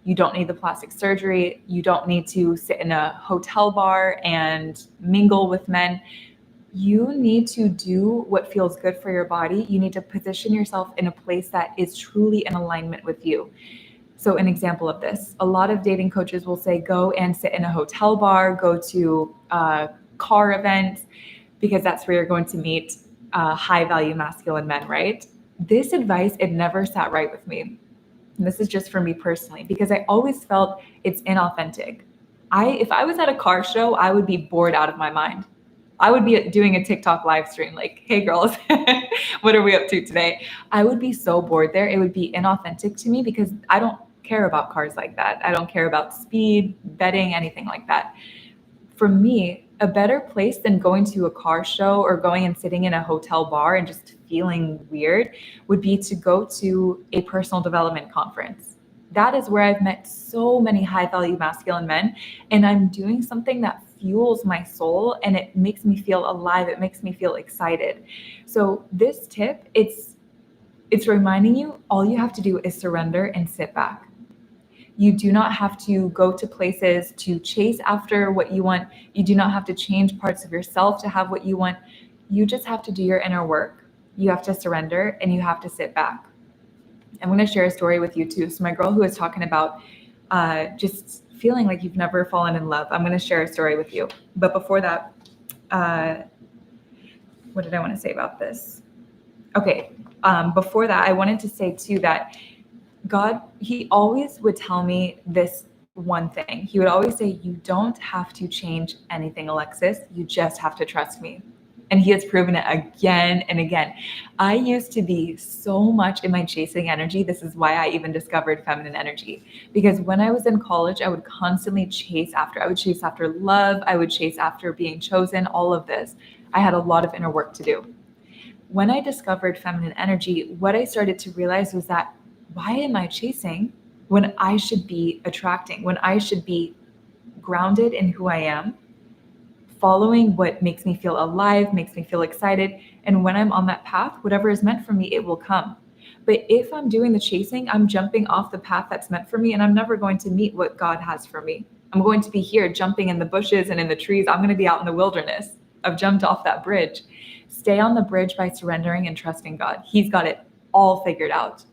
You don't need the plastic surgery. You don't need to sit in a hotel bar and mingle with men. You need to do what feels good for your body. You need to position yourself in a place that is truly in alignment with you. So an example of this, a lot of dating coaches will say, go and sit in a hotel bar, go to a car event, because that's where you're going to meet high value masculine men, right? This advice, it never sat right with me. And this is just for me personally, because I always felt it's inauthentic. If I was at a car show, I would be bored out of my mind. I would be doing a TikTok live stream like, hey girls, what are we up to today? I would be so bored there. It would be inauthentic to me because I don't care about cars like that. I don't care about speed, betting, anything like that. For me, a better place than going to a car show or going and sitting in a hotel bar and just feeling weird would be to go to a personal development conference. That is where I've met so many high value masculine men, and I'm doing something that fuels my soul and it makes me feel alive. It makes me feel excited. So this tip, it's reminding you, all you have to do is surrender and sit back. You do not have to go to places to chase after what you want. You do not have to change parts of yourself to have what you want. You just have to do your inner work. You have to surrender and you have to sit back. I'm going to share a story with you too. So my girl who was talking about just feeling like you've never fallen in love, I'm going to share a story with you. But before that, what did I want to say about this? Okay. Before that, I wanted to say too that God, he always would tell me this one thing. He would always say, you don't have to change anything, Alexis. You just have to trust me. And he has proven it again and again. I used to be so much in my chasing energy. This is why I even discovered feminine energy. Because when I was in college, I would constantly chase after. I would chase after love. I would chase after being chosen, all of this. I had a lot of inner work to do. When I discovered feminine energy, what I started to realize was that why am I chasing when I should be attracting, when I should be grounded in who I am, following what makes me feel alive, makes me feel excited. And when I'm on that path, whatever is meant for me, it will come. But if I'm doing the chasing, I'm jumping off the path that's meant for me, and I'm never going to meet what God has for me. I'm going to be here jumping in the bushes and in the trees. I'm going to be out in the wilderness. I've jumped off that bridge. Stay on the bridge by surrendering and trusting God. He's got it all figured out.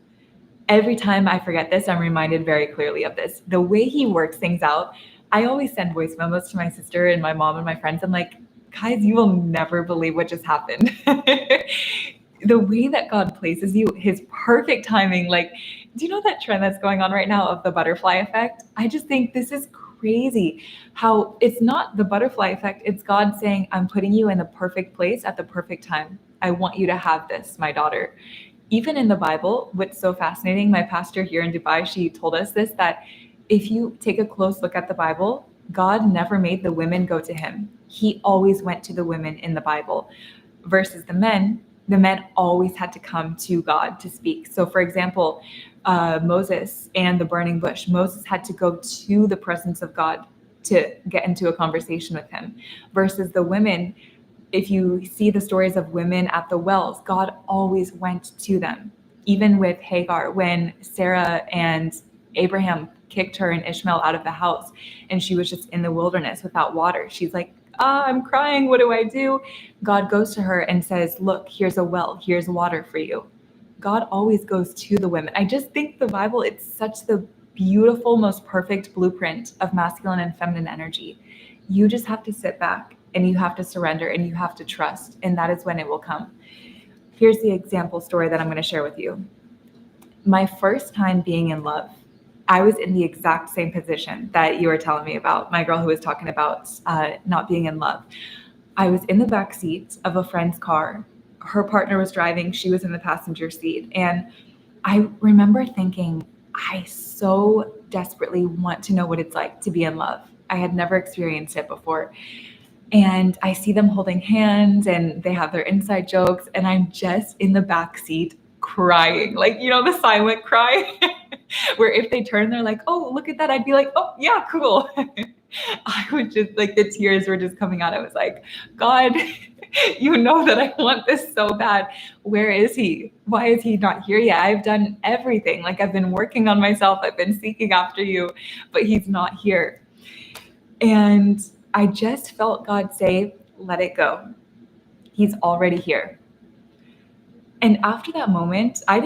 Every time I forget this, I'm reminded very clearly of this. The way he works things out, I always send voice memos to my sister and my mom and my friends. I'm like, guys, you will never believe what just happened. The way that God places you, his perfect timing, like, do you know that trend that's going on right now of the butterfly effect? I just think this is crazy how it's not the butterfly effect. It's God saying, I'm putting you in the perfect place at the perfect time. I want you to have this, my daughter. Even in the Bible, what's so fascinating, my pastor here in Dubai, she told us this, that if you take a close look at the Bible, God never made the women go to him. He always went to the women in the Bible versus the men always had to come to God to speak. So for example, Moses and the burning bush, Moses had to go to the presence of God to get into a conversation with him versus the women. If you see the stories of women at the wells, God always went to them. Even with Hagar, when Sarah and Abraham kicked her and Ishmael out of the house and she was just in the wilderness without water, she's like, I'm crying, what do I do? God goes to her and says, look, here's a well, here's water for you. God always goes to the women. I just think the Bible, it's such the beautiful, most perfect blueprint of masculine and feminine energy. You just have to sit back and you have to surrender and you have to trust, and that is when it will come. Here's the example story that I'm going to share with you. My first time being in love, I was in the exact same position that you were telling me about, my girl who was talking about not being in love. I was in the back seat of a friend's car. Her partner was driving. She was in the passenger seat. And I remember thinking, I so desperately want to know what it's like to be in love. I had never experienced it before. And I see them holding hands and they have their inside jokes. And I'm just in the back seat crying, like, you know, the silent cry where if they turn, they're like, oh, look at that. I'd be like, oh, yeah, cool. I would just like, the tears were just coming out. I was like, God, you know that I want this so bad. Where is he? Why is he not here yet? I've done everything. Like, I've been working on myself. I've been seeking after you, but he's not here. And I just felt God say, let it go. He's already here. And after that moment, I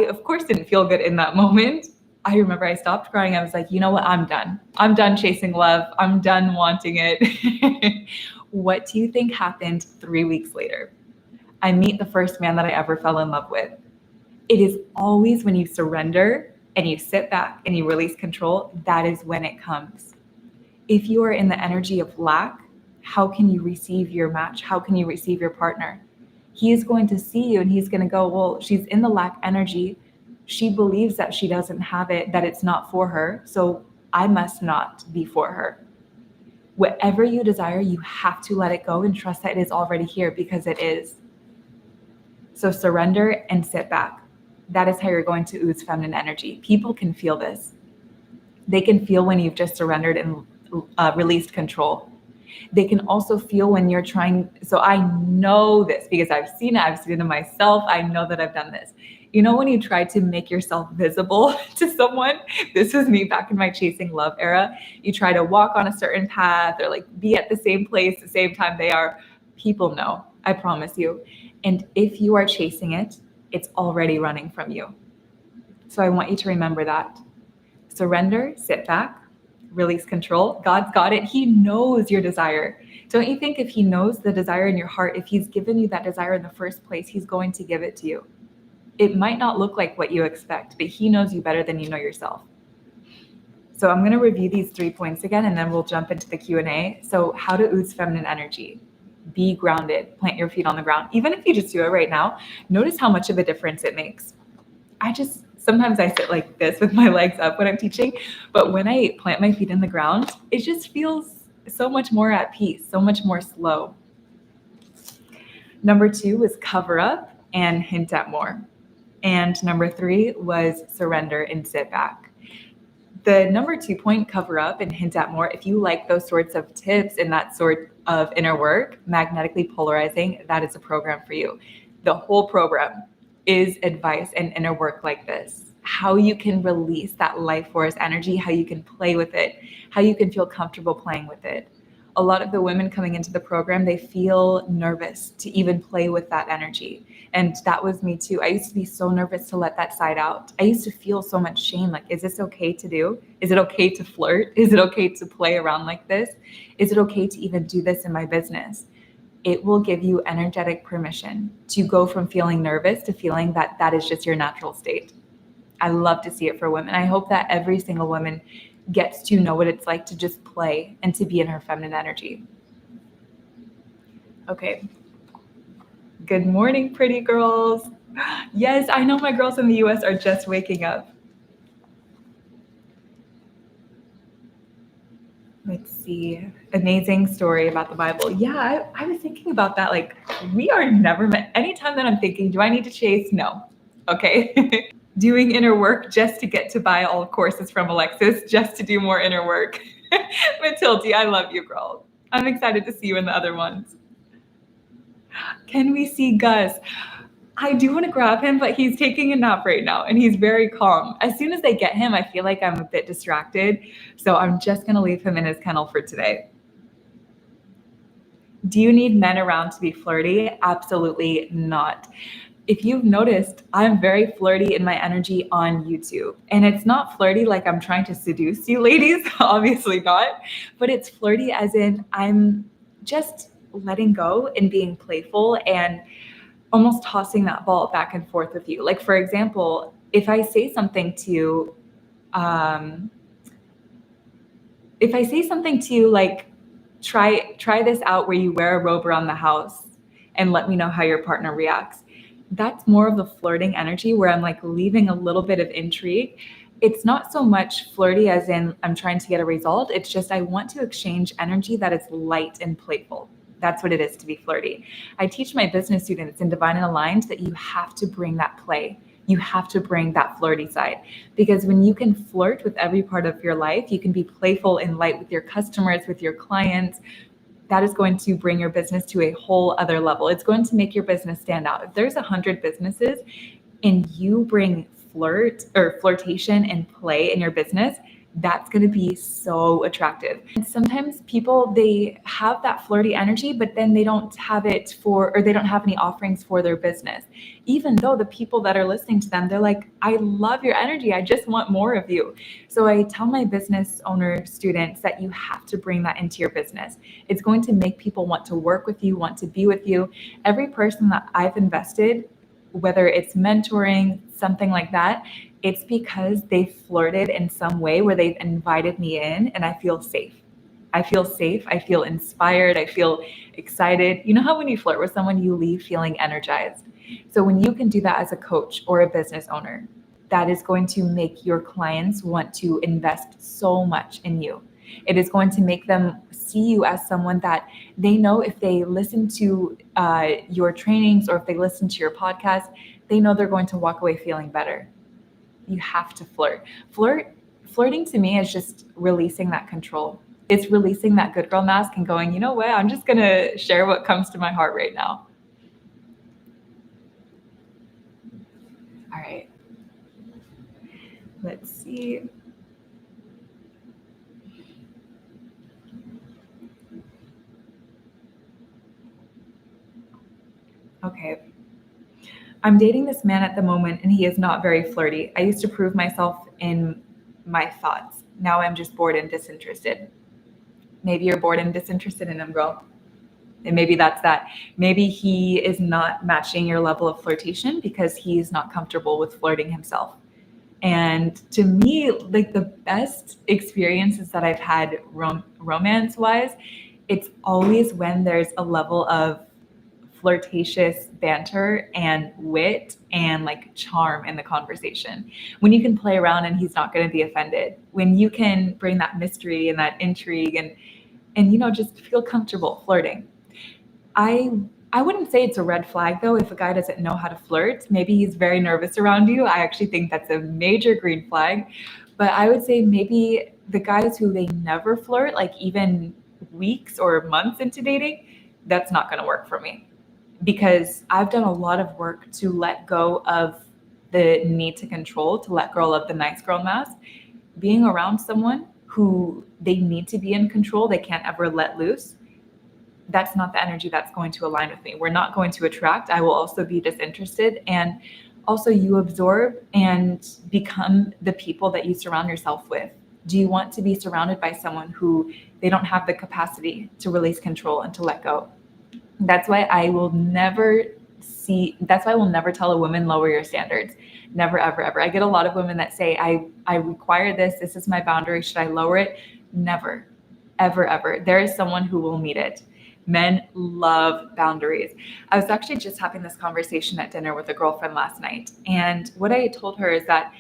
of course didn't feel good in that moment. I remember I stopped crying. I was like, you know what? I'm done. I'm done chasing love. I'm done wanting it. What do you think happened 3 weeks later? I meet the first man that I ever fell in love with. It is always when you surrender and you sit back and you release control, that is when it comes. If you are in the energy of lack, how can you receive your match? How can you receive your partner? He is going to see you and he's going to go, well, she's in the lack energy. She believes that she doesn't have it, that it's not for her. So I must not be for her. Whatever you desire, you have to let it go and trust that it is already here, because it is. So surrender and sit back. That is how you're going to ooze feminine energy. People can feel this. They can feel when you've just surrendered and released control. They can also feel when you're trying. So I know this because I've seen it in myself. I know that I've done this. You know, when you try to make yourself visible to someone, this was me back in my chasing love era. You try to walk on a certain path or like be at the same place, the same time they are. People know, I promise you. And if you are chasing it, it's already running from you. So I want you to remember that. Surrender, sit back, release control. God's got it. He knows your desire. Don't you think if he knows the desire in your heart, if he's given you that desire in the first place, he's going to give it to you? It might not look like what you expect, but he knows you better than you know yourself. So I'm going to review these 3 points again, and then we'll jump into the Q&A. So how to ooze feminine energy. Be grounded. Plant your feet on the ground. Even if you just do it right now, notice how much of a difference it makes. Sometimes I sit like this with my legs up when I'm teaching, but when I plant my feet in the ground, it just feels so much more at peace, so much more slow. Number 2 is cover up. and hint at more. And number 3 was surrender and sit back. The number 2 point, cover up and hint at more. If you like those sorts of tips and that sort of inner work, magnetically polarizing, that is a program for you. The whole program is advice and inner work like this. How you can release that life force energy, how you can play with it, how you can feel comfortable playing with it. A lot of the women coming into the program, they feel nervous to even play with that energy. And that was me too. I used to be so nervous to let that side out. I used to feel so much shame. Like, is this okay to do? Is it okay to flirt? Is it okay to play around like this? Is it okay to even do this in my business? It will give you energetic permission to go from feeling nervous to feeling that that is just your natural state. I love to see it for women. I hope that every single woman gets to know what it's like to just play and to be in her feminine energy. Okay. Good morning, pretty girls. Yes, I know my girls in the US are just waking up. Let's see. Amazing story about the Bible. Yeah, I was thinking about that. Like, we are never meant. Anytime that I'm thinking, do I need to chase? No. Okay. Doing inner work just to get to buy all courses from Alexis, just to do more inner work. Matilde, I love you, girl. I'm excited to see you in the other ones. Can we see Gus? I do want to grab him, but he's taking a nap right now and he's very calm. As soon as they get him, I feel like I'm a bit distracted. So I'm just going to leave him in his kennel for today. Do you need men around to be flirty? Absolutely not. If you've noticed, I'm very flirty in my energy on YouTube. And it's not flirty like I'm trying to seduce you ladies, obviously not. But it's flirty as in I'm just letting go and being playful and almost tossing that ball back and forth with you. Like, for example, if I say something to you, like, try this out where you wear a robe around the house and let me know how your partner reacts. That's more of the flirting energy where I'm like leaving a little bit of intrigue. It's not so much flirty as in I'm trying to get a result. It's just I want to exchange energy that is light and playful. That's what it is to be flirty. I teach my business students in Divine and Aligned that you have to bring that play. You have to bring that flirty side, because when you can flirt with every part of your life, you can be playful and light with your customers, with your clients. That is going to bring your business to a whole other level. It's going to make your business stand out. If there's 100 businesses and you bring flirtation and play in your business, that's going to be so attractive. And sometimes people, they have that flirty energy, but then they don't have it for, or they don't have any offerings for their business. Even though the people that are listening to them, they're like, I love your energy. I just want more of you. So I tell my business owner students that you have to bring that into your business. It's going to make people want to work with you, want to be with you. Every person that I've invested, whether it's mentoring, something like that, it's because they flirted in some way where they've invited me in and I feel safe. I feel safe. I feel inspired. I feel excited. You know how when you flirt with someone, you leave feeling energized. So when you can do that as a coach or a business owner, that is going to make your clients want to invest so much in you. It is going to make them see you as someone that they know if they listen to your trainings or if they listen to your podcast, they know they're going to walk away feeling better. You have to flirt. Flirting to me is just releasing that control. It's releasing that good girl mask and going, you know what? I'm just going to share what comes to my heart right now. All right. Let's see. Okay. I'm dating this man at the moment and he is not very flirty. I used to prove myself in my thoughts. Now I'm just bored and disinterested. Maybe you're bored and disinterested in him, girl. And maybe that's that. Maybe he is not matching your level of flirtation because he's not comfortable with flirting himself. And to me, like the best experiences that I've had romance-wise, it's always when there's a level of flirtatious banter and wit and like charm in the conversation. When you can play around and he's not going to be offended. When you can bring that mystery and that intrigue and just feel comfortable flirting. I I wouldn't say it's a red flag though if a guy doesn't know how to flirt. Maybe he's very nervous around you. I actually think that's a major green flag. But I would say maybe the guys who they never flirt, like even weeks or months into dating, that's not going to work for me. Because I've done a lot of work to let go of the need to control, to let go of the nice girl mask. Being around someone who they need to be in control, they can't ever let loose, that's not the energy that's going to align with me. We're not going to attract. I will also be disinterested. And also, you absorb and become the people that you surround yourself with. Do you want to be surrounded by someone who they don't have the capacity to release control and to let go? That's why I will never that's why I will never tell a woman lower your standards. Never, ever, ever. I get a lot of women that say, I require this. This is my boundary. Should I lower it? Never, ever, ever. There is someone who will meet it. Men love boundaries. I was actually just having this conversation at dinner with a girlfriend last night. And what I told her is that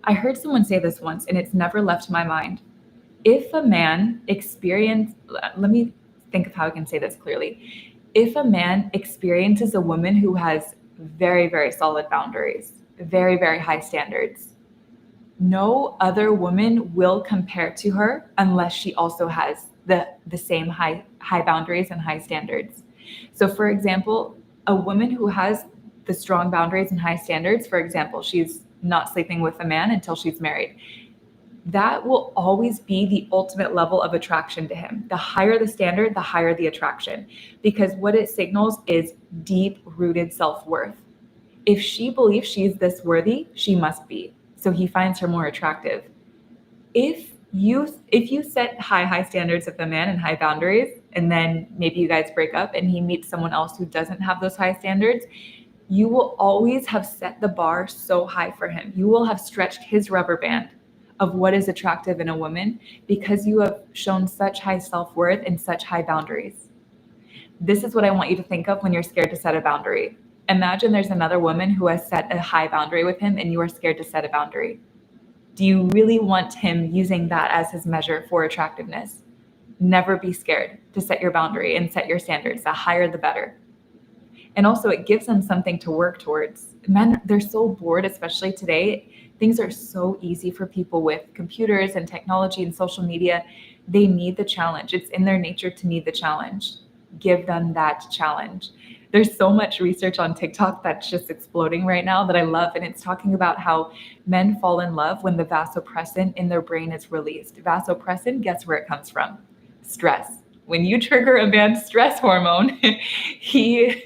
I heard someone say this once and it's never left my mind. If a man let me think of how I can say this clearly. If a man experiences a woman who has very, very solid boundaries, very, very high standards, no other woman will compare to her unless she also has the same high boundaries and high standards. So for example, a woman who has the strong boundaries and high standards, for example, she's not sleeping with a man until she's married. That will always be the ultimate level of attraction to him. The higher the standard, the higher the attraction, because what it signals is deep-rooted self-worth. If she believes she's this worthy, she must be. So he finds her more attractive. If you set high standards with a man and high boundaries, and then maybe you guys break up and he meets someone else who doesn't have those high standards, you will always have set the bar so high for him. You will have stretched his rubber band of what is attractive in a woman because you have shown such high self-worth and such high boundaries. This is what I want you to think of when you're scared to set a boundary. Imagine there's another woman who has set a high boundary with him and you are scared to set a boundary. Do you really want him using that as his measure for attractiveness? Never be scared to set your boundary and set your standards. The higher, the better. And also, it gives them something to work towards. Men, they're so bored, especially today. Things are so easy for people with computers and technology and social media. They need the challenge. It's in their nature to need the challenge. Give them that challenge. There's so much research on TikTok that's just exploding right now that I love. And it's talking about how men fall in love when the vasopressin in their brain is released. Vasopressin, guess where it comes from? Stress. When you trigger a man's stress hormone, he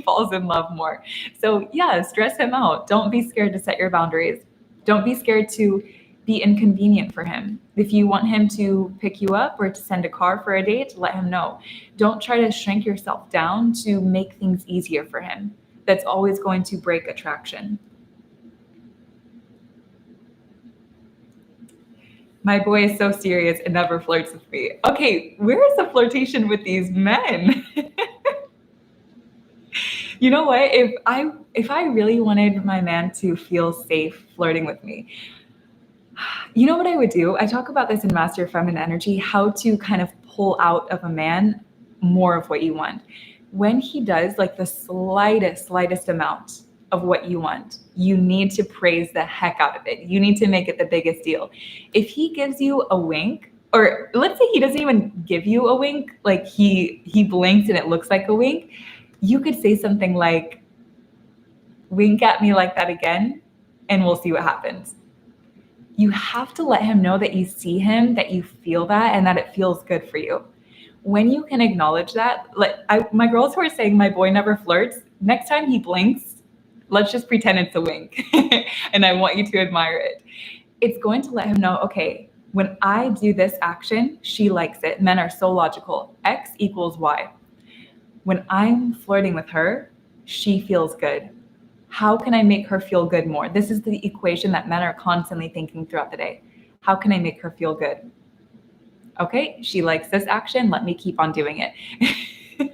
falls in love more. So yeah, stress him out. Don't be scared to set your boundaries. Don't be scared to be inconvenient for him. If you want him to pick you up or to send a car for a date, let him know. Don't try to shrink yourself down to make things easier for him. That's always going to break attraction. My boy is so serious and never flirts with me. Okay, where is the flirtation with these men? You know what? If I really wanted my man to feel safe flirting with me, you know what I would do? I talk about this in Master Your Feminine Energy, how to kind of pull out of a man more of what you want. When he does like the slightest amount of what you want, you need to praise the heck out of it. You need to make it the biggest deal. If he gives you a wink, or let's say he doesn't even give you a wink, like he blinks and it looks like a wink, you could say something like, wink at me like that again, and we'll see what happens. You have to let him know that you see him, that you feel that, and that it feels good for you. When you can acknowledge that, my girls who are saying my boy never flirts, next time he blinks, let's just pretend it's a wink. And I want you to admire it. It's going to let him know, okay, when I do this action, she likes it. Men are so logical. X equals Y. When I'm flirting with her, she feels good. How can I make her feel good more? This is the equation that men are constantly thinking throughout the day. How can I make her feel good? Okay, she likes this action. Let me keep on doing it.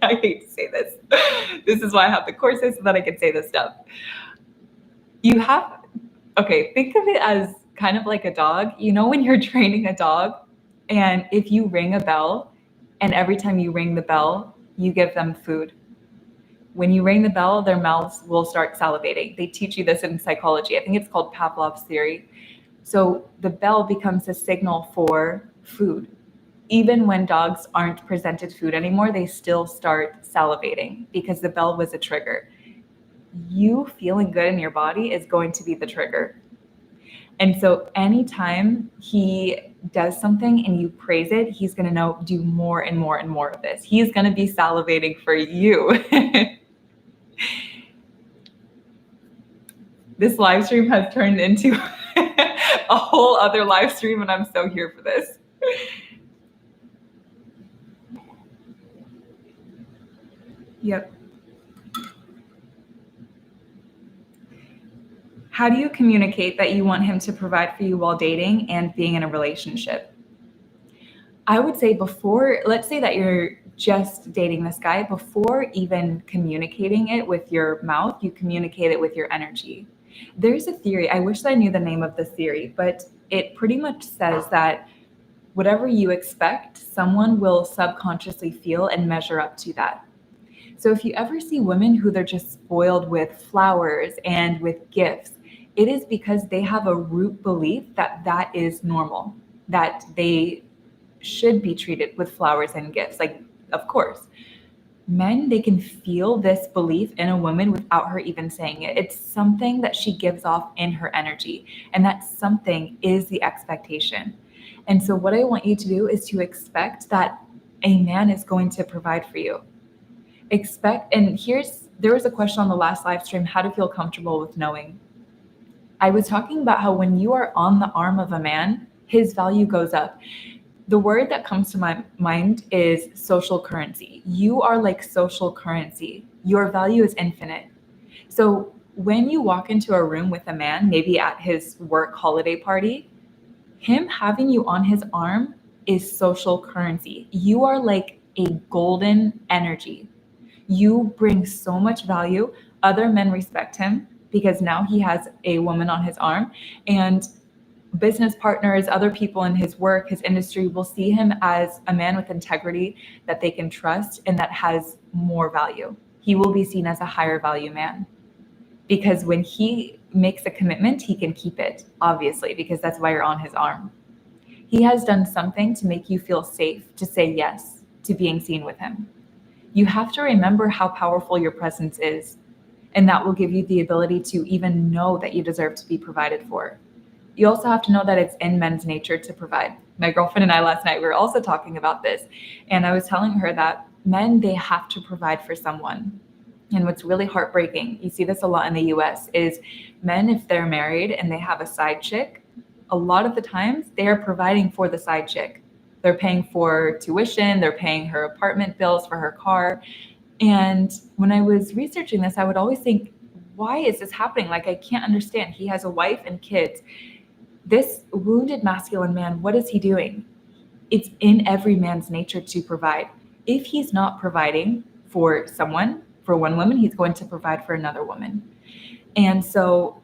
I hate to say this. This is why I have the courses so that I can say this stuff. Think of it as kind of like a dog. You know, when you're training a dog, and if you ring a bell, and every time you ring the bell, you give them food. When you ring the bell, their mouths will start salivating. They teach you this in psychology. I think it's called Pavlov's theory. So the bell becomes a signal for food. Even when dogs aren't presented food anymore, they still start salivating because the bell was a trigger. You feeling good in your body is going to be the trigger. And so anytime he does something and you praise it, he's going to know, do more and more and more of this. He's going to be salivating for you. This live stream has turned into a whole other live stream, and I'm so here for this. Yep. How do you communicate that you want him to provide for you while dating and being in a relationship? I would say before, let's say that you're just dating this guy, before even communicating it with your mouth, you communicate it with your energy. There's a theory, I wish I knew the name of this theory, but it pretty much says that whatever you expect, someone will subconsciously feel and measure up to that. So if you ever see women who they're just spoiled with flowers and with gifts, it is because they have a root belief that that is normal, that they should be treated with flowers and gifts. Like, of course, men, they can feel this belief in a woman without her even saying it. It's something that she gives off in her energy, and that something is the expectation. And so what I want you to do is to expect that a man is going to provide for you. Expect, and there was a question on the last live stream, how to feel comfortable with knowing. I was talking about how when you are on the arm of a man, his value goes up. The word that comes to my mind is social currency. You are like social currency. Your value is infinite. So when you walk into a room with a man, maybe at his work holiday party, him having you on his arm is social currency. You are like a golden energy. You bring so much value. Other men respect him because now he has a woman on his arm, and business partners, other people in his work, his industry will see him as a man with integrity that they can trust and that has more value. He will be seen as a higher value man because when he makes a commitment, he can keep it, obviously, because that's why you're on his arm. He has done something to make you feel safe to say yes to being seen with him. You have to remember how powerful your presence is, and that will give you the ability to even know that you deserve to be provided for. You also have to know that it's in men's nature to provide. My girlfriend and I last night, we were also talking about this, and I was telling her that men, they have to provide for someone. And what's really heartbreaking, you see this a lot in the US, is men, if they're married and they have a side chick, a lot of the times they are providing for the side chick. They're paying for tuition, they're paying her apartment bills, for her car. And when I was researching this, I would always think, why is this happening? Like, I can't understand. He has a wife and kids. This wounded masculine man, what is he doing? It's in every man's nature to provide. If he's not providing for someone, for one woman, he's going to provide for another woman. And so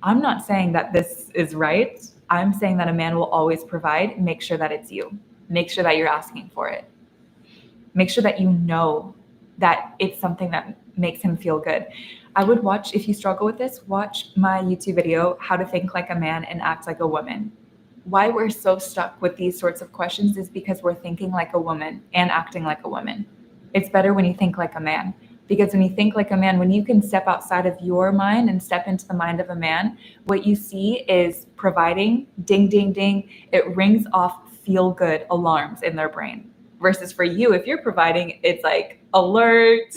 I'm not saying that this is right. I'm saying that a man will always provide. Make sure that it's you. Make sure that you're asking for it. Make sure that you know that it's something that makes him feel good. I would watch, if you struggle with this, watch my YouTube video, How to Think Like a Man and Act Like a Woman. Why we're so stuck with these sorts of questions is because we're thinking like a woman and acting like a woman. It's better when you think like a man, because when you think like a man, when you can step outside of your mind and step into the mind of a man, what you see is providing, ding, ding, ding. It rings off feel-good alarms in their brain. Versus for you, if you're providing, it's like alert.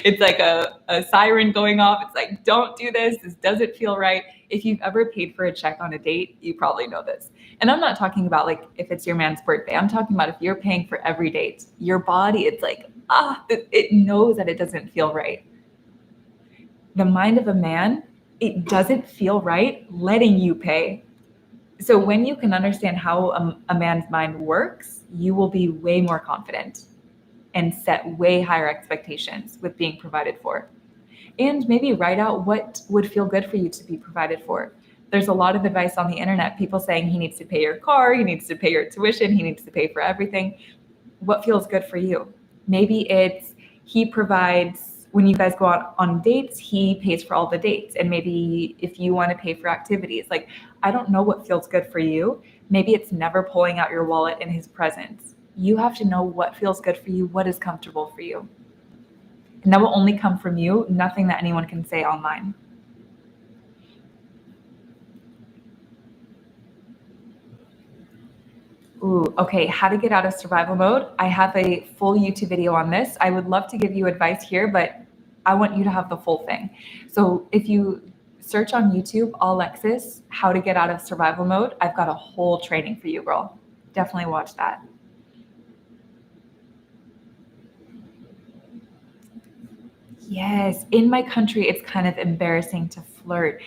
It's like a siren going off. It's like, don't do this. This doesn't feel right. If you've ever paid for a check on a date, you probably know this. And I'm not talking about like if it's your man's birthday. I'm talking about if you're paying for every date, your body, it's like, it knows that it doesn't feel right. The mind of a man, it doesn't feel right letting you pay. So when you can understand how a man's mind works, you will be way more confident and set way higher expectations with being provided for. And maybe write out what would feel good for you to be provided for. There's a lot of advice on the internet, people saying he needs to pay your car, he needs to pay your tuition, he needs to pay for everything. What feels good for you? Maybe it's He provides, when you guys go out on dates, he pays for all the dates. And maybe if you want to pay for activities, like, I don't know what feels good for you. Maybe it's never pulling out your wallet in his presence. You have to know what feels good for you, what is comfortable for you. And that will only come from you, nothing that anyone can say online. Ooh, okay, how to get out of survival mode. I have a full YouTube video on this. I would love to give you advice here, but I want you to have the full thing. So if you search on YouTube, awwlexis, how to get out of survival mode, I've got a whole training for you, girl. Definitely watch that. Yes, in my country, it's kind of embarrassing to flirt.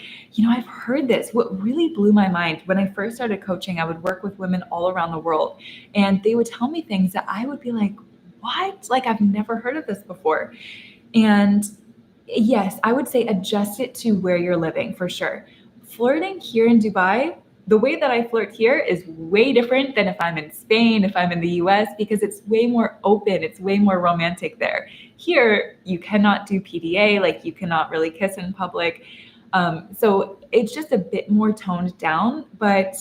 I've heard this. What really blew my mind when I first started coaching, I would work with women all around the world, and they would tell me things that I would be like, what? Like, I've never heard of this before. And yes, I would say adjust it to where you're living for sure. Flirting here in Dubai, the way that I flirt here is way different than if I'm in Spain, if I'm in the US, because it's way more open, it's way more romantic there. Here, you cannot do PDA, like you cannot really kiss in public. So it's just a bit more toned down, but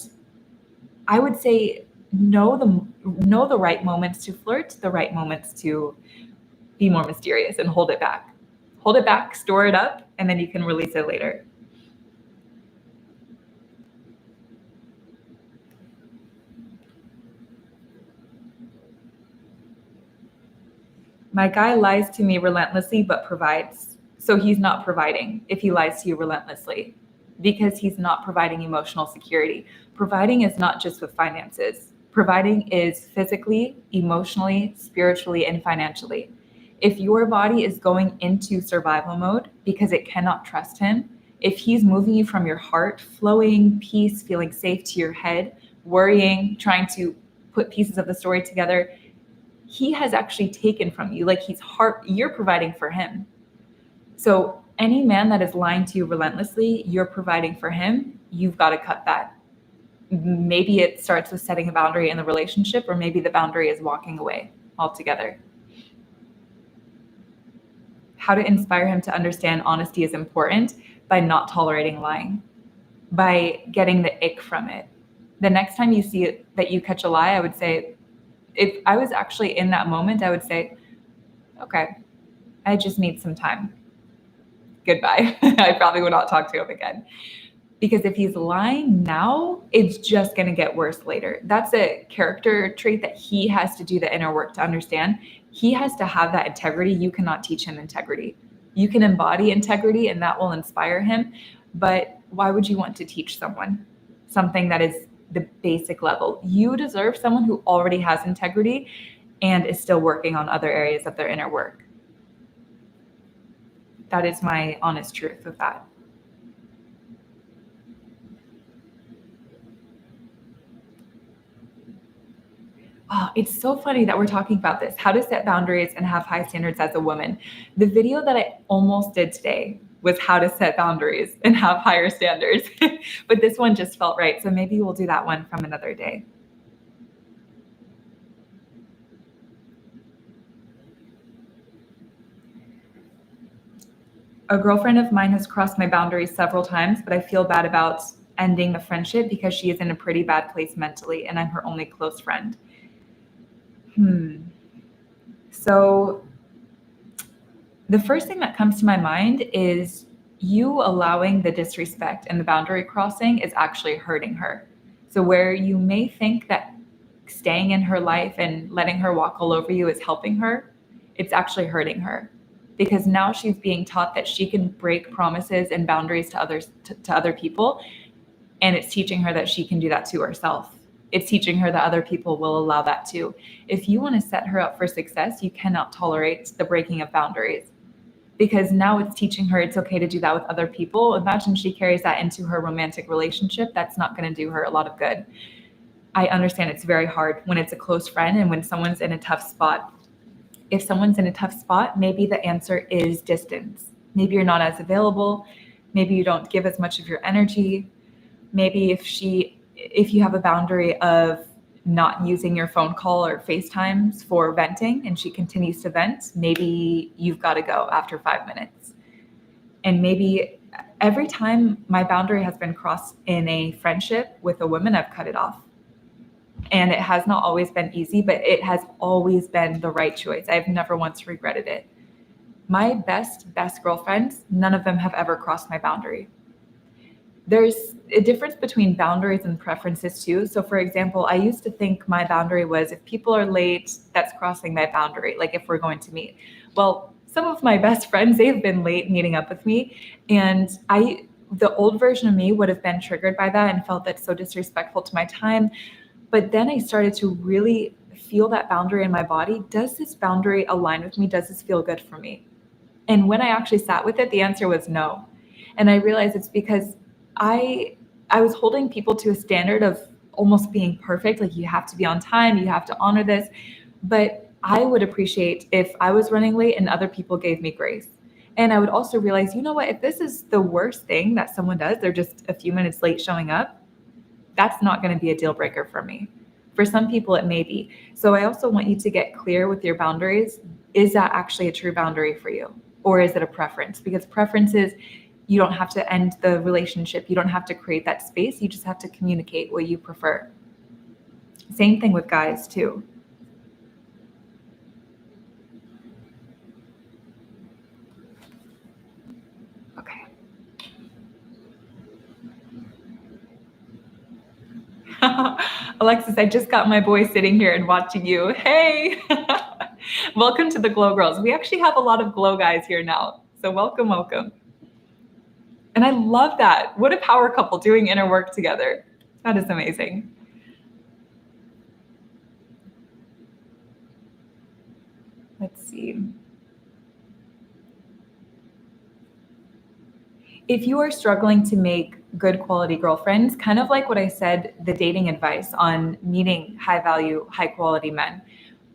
I would say know the right moments to flirt, the right moments to be more mysterious and hold it back. Hold it back, store it up, and then you can release it later. My guy lies to me relentlessly but provides. So he's not providing if he lies to you relentlessly, because he's not providing emotional security. Providing is not just with finances. Providing is physically, emotionally, spiritually, and financially. If your body is going into survival mode because it cannot trust him, if he's moving you from your heart, flowing, peace, feeling safe, to your head, worrying, trying to put pieces of the story together, he has actually taken from you. Like, you're providing for him. So any man that is lying to you relentlessly, you're providing for him. You've got to cut that. Maybe it starts with setting a boundary in the relationship, or maybe the boundary is walking away altogether. How to inspire him to understand honesty is important by not tolerating lying, by getting the ick from it. The next time you see it, that you catch a lie, I would say, if I was actually in that moment, I would say, okay, I just need some time. Goodbye. I probably would not talk to him again. Because if he's lying now, it's just going to get worse later. That's a character trait that he has to do the inner work to understand. He has to have that integrity. You cannot teach him integrity. You can embody integrity, and that will inspire him. But why would you want to teach someone something that is the basic level? You deserve someone who already has integrity and is still working on other areas of their inner work. That is my honest truth with that. Oh, it's so funny that we're talking about this, how to set boundaries and have high standards as a woman. The video that I almost did today was how to set boundaries and have higher standards. But this one just felt right. So maybe we'll do that one from another day. A girlfriend of mine has crossed my boundaries several times, but I feel bad about ending the friendship because she is in a pretty bad place mentally, and I'm her only close friend. So the first thing that comes to my mind is you allowing the disrespect and the boundary crossing is actually hurting her. So where you may think that staying in her life and letting her walk all over you is helping her, it's actually hurting her, because now she's being taught that she can break promises and boundaries to other people, and it's teaching her that she can do that to herself. It's teaching her that other people will allow that too. If you want to set her up for success, you cannot tolerate the breaking of boundaries, because now it's teaching her it's okay to do that with other people. Imagine she carries that into her romantic relationship. That's not going to do her a lot of good. I understand it's very hard when it's a close friend and when someone's in a tough spot. If someone's in a tough spot, maybe the answer is distance. Maybe you're not as available. Maybe you don't give as much of your energy. Maybe if you have a boundary of not using your phone call or FaceTimes for venting and she continues to vent, maybe you've got to go after 5 minutes. And maybe every time my boundary has been crossed in a friendship with a woman, I've cut it off. And it has not always been easy, but it has always been the right choice. I've never once regretted it. My best girlfriends, none of them have ever crossed my boundary. There's a difference between boundaries and preferences too. So for example, I used to think my boundary was if people are late, that's crossing my boundary, like if we're going to meet. Well, some of my best friends, they've been late meeting up with me. And the old version of me would have been triggered by that and felt that's so disrespectful to my time. But then I started to really feel that boundary in my body. Does this boundary align with me? Does this feel good for me? And when I actually sat with it, the answer was no. And I realized it's because I was holding people to a standard of almost being perfect. Like you have to be on time, you have to honor this. But I would appreciate if I was running late and other people gave me grace. And I would also realize, you know what, if this is the worst thing that someone does, they're just a few minutes late showing up, that's not going to be a deal breaker for me. For some people, it may be. So I also want you to get clear with your boundaries. Is that actually a true boundary for you? Or is it a preference? Because preferences, you don't have to end the relationship. You don't have to create that space. You just have to communicate what you prefer. Same thing with guys too. Okay. Alexis, I just got my boy sitting here and watching you. Hey, welcome to the Glow Girls. We actually have a lot of Glow guys here now. So welcome, welcome. And I love that. What a power couple doing inner work together. That is amazing. Let's see. If you are struggling to make good quality girlfriends, kind of like what I said, the dating advice on meeting high value, high quality men,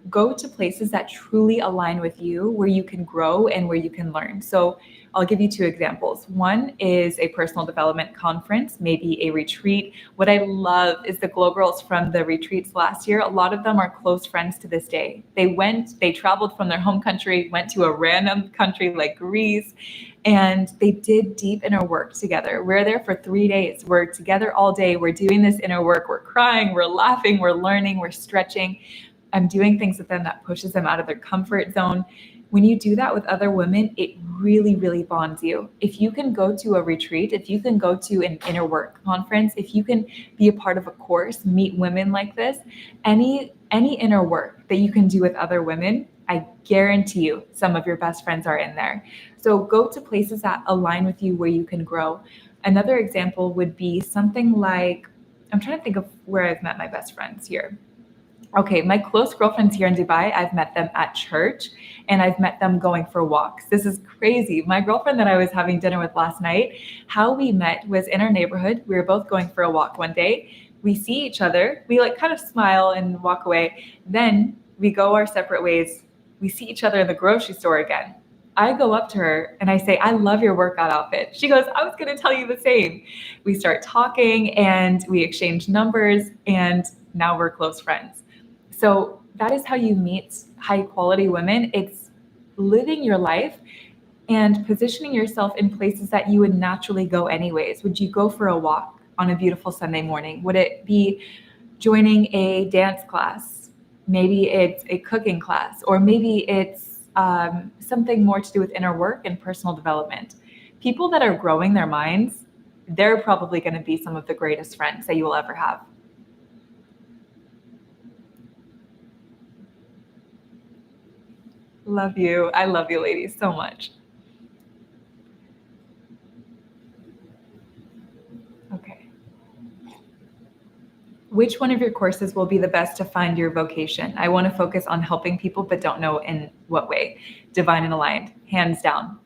go to places that truly align with you, where you can grow and where you can learn. So I'll give you two examples. One is a personal development conference, maybe a retreat. What I love is the Glow Girls from the retreats last year. A lot of them are close friends to this day. They traveled from their home country, went to a random country like Greece, and they did deep inner work together. We're there for 3 days. We're together all day. We're doing this inner work. We're crying, we're laughing, we're learning, we're stretching. I'm doing things with them that pushes them out of their comfort zone. When you do that with other women, it really, really bonds you. If you can go to a retreat, if you can go to an inner work conference, if you can be a part of a course, meet women like this, any inner work that you can do with other women, I guarantee you some of your best friends are in there. So go to places that align with you where you can grow. Another example would be something like, I'm trying to think of where I've met my best friends here. Okay, my close girlfriends here in Dubai, I've met them at church and I've met them going for walks. This is crazy. My girlfriend that I was having dinner with last night, how we met was in our neighborhood. We were both going for a walk one day. We see each other. We kind of smile and walk away. Then we go our separate ways. We see each other in the grocery store again. I go up to her and I say, I love your workout outfit. She goes, I was going to tell you the same. We start talking and we exchange numbers and now we're close friends. So that is how you meet high quality women. It's living your life and positioning yourself in places that you would naturally go anyways. Would you go for a walk on a beautiful Sunday morning? Would it be joining a dance class? Maybe it's a cooking class, or maybe it's something more to do with inner work and personal development. People that are growing their minds, they're probably going to be some of the greatest friends that you will ever have. Love you. I love you, ladies, so much. Okay. Which one of your courses will be the best to find your vocation? I want to focus on helping people, but don't know in what way. Divine and Aligned, hands down.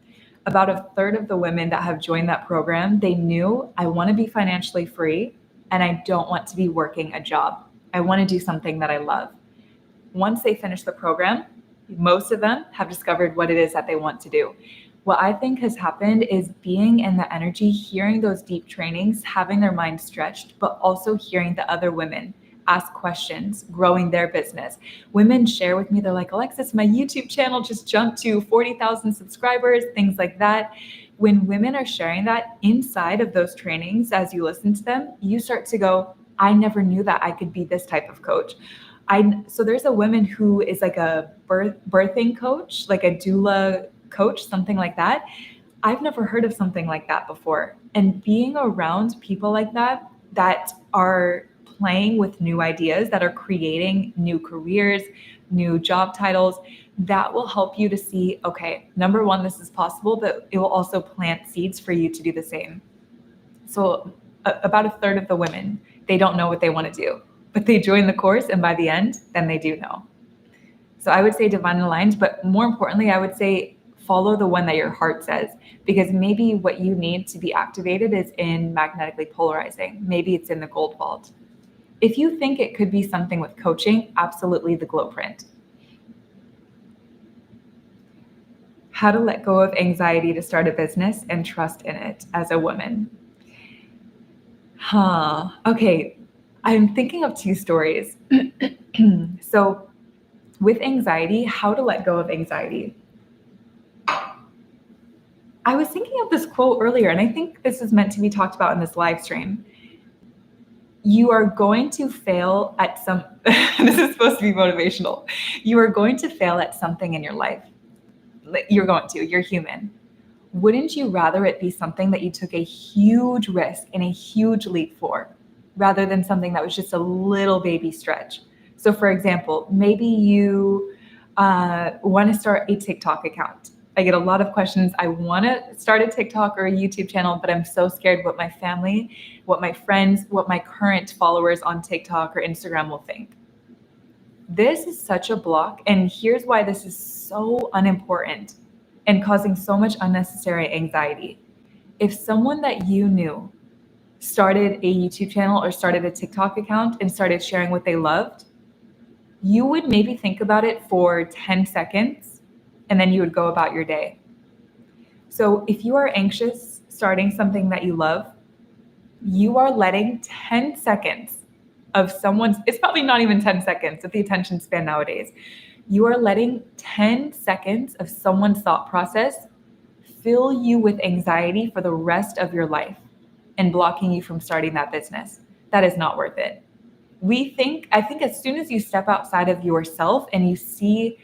About a third of the women that have joined that program, they knew, I want to be financially free and I don't want to be working a job. I want to do something that I love. Once they finish the program, most of them have discovered what it is that they want to do. What I think has happened is being in the energy, hearing those deep trainings, having their mind stretched, but also hearing the other women ask questions, growing their business. Women share with me, they're like, Alexis, my YouTube channel just jumped to 40,000 subscribers, things like that. When women are sharing that inside of those trainings, as you listen to them, you start to go, I never knew that I could be this type of coach. So there's a woman who is like a birthing coach, like a doula coach, something like that. I've never heard of something like that before. And being around people like that are playing with new ideas, that are creating new careers, new job titles, that will help you to see, okay, number one, this is possible, but it will also plant seeds for you to do the same. So about a third of the women, they don't know what they want to do, but they join the course, and by the end, then they do know. So I would say divine aligned, but more importantly, I would say follow the one that your heart says, because maybe what you need to be activated is in magnetically polarizing. Maybe it's in the gold vault. If you think it could be something with coaching, absolutely the glow print. How to let go of anxiety to start a business and trust in it as a woman. Okay. I'm thinking of two stories. So with anxiety, how to let go of anxiety. I was thinking of this quote earlier, and I think this is meant to be talked about in this live stream. You are going to fail at this is supposed to be motivational. You are going to fail at something in your life. You're human. Wouldn't you rather it be something that you took a huge risk and a huge leap for, rather than something that was just a little baby stretch? So for example, maybe you want to start a TikTok account. I get a lot of questions. I want to start a TikTok or a YouTube channel, but I'm so scared what my family, what my friends, what my current followers on TikTok or Instagram will think. This is such a block. And here's why this is so unimportant and causing so much unnecessary anxiety. If someone that you knew started a YouTube channel or started a TikTok account and started sharing what they loved, you would maybe think about it for 10 seconds and then you would go about your day. So if you are anxious starting something that you love, you are letting 10 seconds of someone's, it's probably not even 10 seconds with the attention span nowadays. You are letting 10 seconds of someone's thought process fill you with anxiety for the rest of your life and blocking you from starting that business. That is not worth it. I think as soon as you step outside of yourself and you see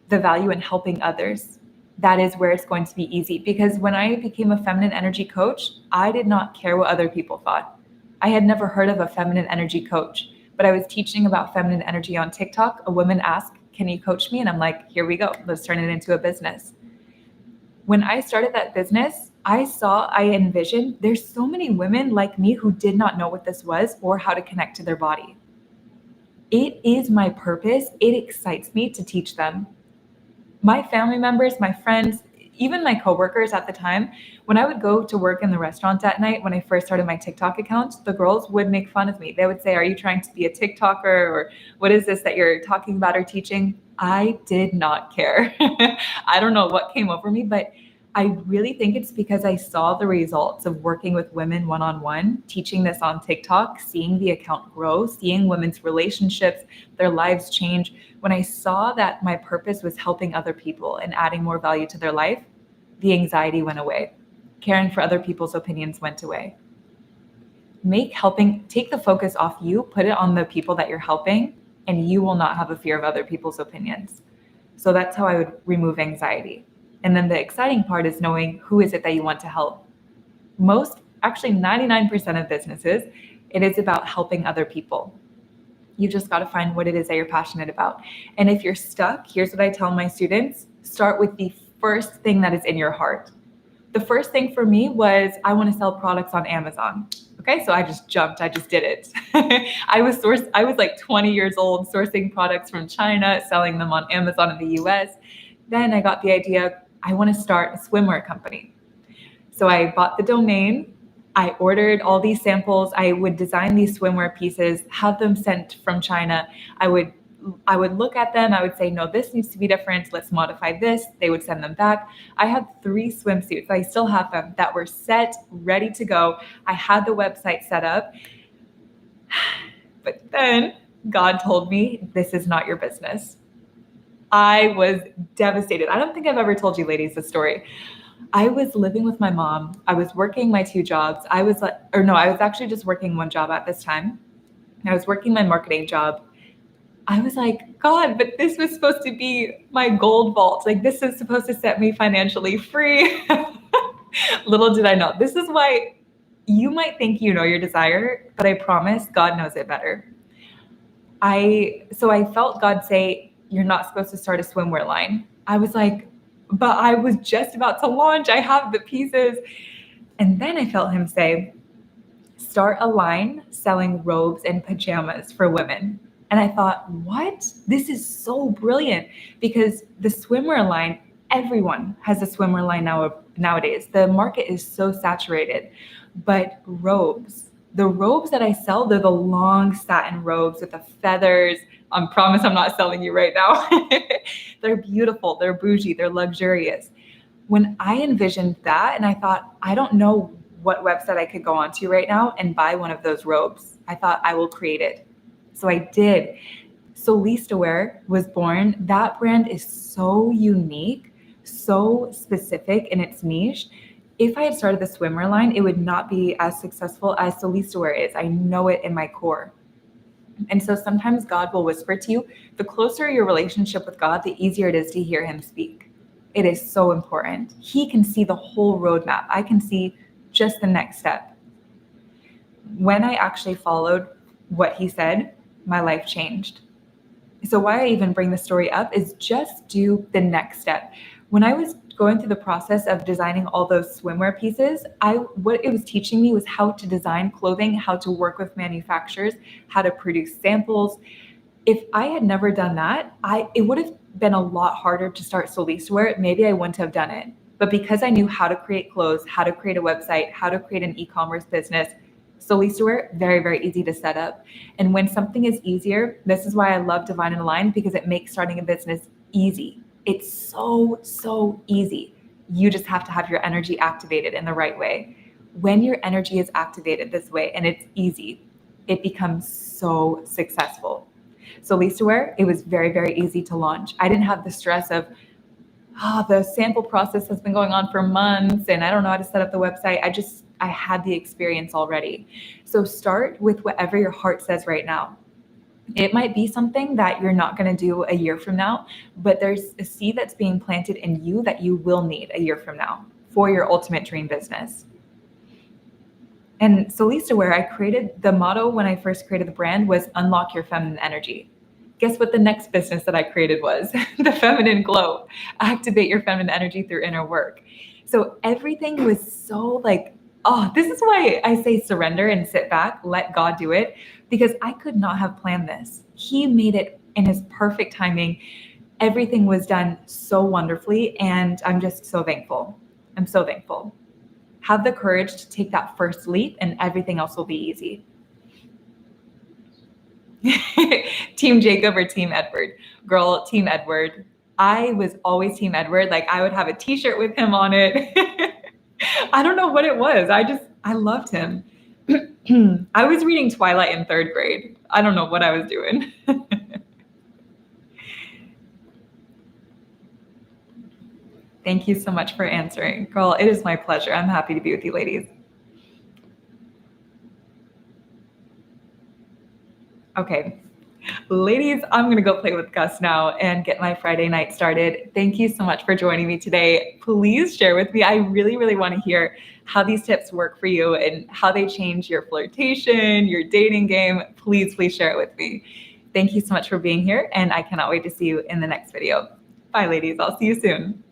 the value in helping others, that is where it's going to be easy. Because when I became a feminine energy coach, I did not care what other people thought. I had never heard of a feminine energy coach, but I was teaching about feminine energy on TikTok. A woman asked, can you coach me? And I'm like, here we go. Let's turn it into a business. When I started that business, I envisioned there's so many women like me who did not know what this was or how to connect to their body. It is my purpose. It excites me to teach them. My family members, my friends, even my coworkers at the time, when I would go to work in the restaurant at night, when I first started my TikTok account, the girls would make fun of me. They would say, are you trying to be a TikToker? Or what is this that you're talking about or teaching? I did not care. I don't know what came over me, but I really think it's because I saw the results of working with women one-on-one, teaching this on TikTok, seeing the account grow, seeing women's relationships, their lives change. When I saw that my purpose was helping other people and adding more value to their life, the anxiety went away. Caring for other people's opinions went away. Take the focus off you, put it on the people that you're helping, and you will not have a fear of other people's opinions. So that's how I would remove anxiety. And then the exciting part is knowing who is it that you want to help. Actually 99% of businesses, it is about helping other people. You just got to find what it is that you're passionate about. And if you're stuck, here's what I tell my students: start with the first thing that is in your heart. The first thing for me was I want to sell products on Amazon. Okay, so I just did it. I was like 20 years old, sourcing products from China, selling them on Amazon in the US. Then I got the idea, I want to start a swimwear company. So I bought the domain. I ordered all these samples. I would design these swimwear pieces, have them sent from China. I would look at them. I would say, no, this needs to be different. Let's modify this. They would send them back. I had 3 swimsuits. I still have them that were set, ready to go. I had the website set up. But then God told me, this is not your business. I was devastated. I don't think I've ever told you ladies this story. I was living with my mom. I was working my 2 jobs. I was actually just working 1 job at this time. I was working my marketing job. I was like, God, but this was supposed to be my gold vault. Like, this is supposed to set me financially free. Little did I know. This is why you might think you know your desire, but I promise God knows it better. So I felt God say, you're not supposed to start a swimwear line. I was like, but I was just about to launch. I have the pieces. And then I felt him say, start a line selling robes and pajamas for women. And I thought, what? This is so brilliant, because the swimwear line, everyone has a swimwear line nowadays. The market is so saturated. But robes, the robes that I sell, they're the long satin robes with the feathers. I promise I'm not selling you right now. They're beautiful, they're bougie, they're luxurious. When I envisioned that, and I thought, I don't know what website I could go onto right now and buy one of those robes, I thought, I will create it. So I did. So Least-Aware was born. That brand is so unique, so specific in its niche. If I had started the swimwear line, it would not be as successful as the Least-Aware is. I know it in my core. And so sometimes God will whisper to you. The closer your relationship with God, the easier it is to hear him speak. It is so important. He can see the whole roadmap. I can see just the next step. When I actually followed what he said, my life changed. So why I even bring the story up is just do the next step. When I was going through the process of designing all those swimwear pieces, what it was teaching me was how to design clothing, how to work with manufacturers, how to produce samples. If I had never done that, it would have been a lot harder to start Least-Aware. Maybe I wouldn't have done it. But because I knew how to create clothes, how to create a website, how to create an e-commerce business, Least-Aware, very, very easy to set up. And when something is easier, this is why I love Divine and Aligned, because it makes starting a business easy. It's so, so easy. You just have to have your energy activated in the right way. When your energy is activated this way and it's easy, it becomes so successful. So Least-Aware, it was very, very easy to launch. I didn't have the stress of, the sample process has been going on for months and I don't know how to set up the website. I had the experience already. So start with whatever your heart says right now. It might be something that you're not going to do a year from now, but there's a seed that's being planted in you that you will need a year from now for your ultimate dream business. And so Least-Aware, I created the motto when I first created the brand was unlock your feminine energy. Guess what the next business that I created was? The Feminine Glow. Activate your feminine energy through inner work. So everything was so like, this is why I say surrender and sit back, let God do it, because I could not have planned this. He made it in his perfect timing. Everything was done so wonderfully, and I'm just so thankful. I'm so thankful. Have the courage to take that first leap, and everything else will be easy. Team Jacob or Team Edward? Girl, Team Edward. I was always Team Edward. Like, I would have a t-shirt with him on it. I don't know what it was. I loved him. I was reading Twilight in 3rd grade. I don't know what I was doing. Thank you so much for answering. Girl, it is my pleasure. I'm happy to be with you ladies. Okay. Ladies, I'm going to go play with Gus now and get my Friday night started. Thank you so much for joining me today. Please share with me. I really, really want to hear how these tips work for you and how they change your flirtation, your dating game. Please, please share it with me. Thank you so much for being here, and I cannot wait to see you in the next video. Bye, ladies. I'll see you soon.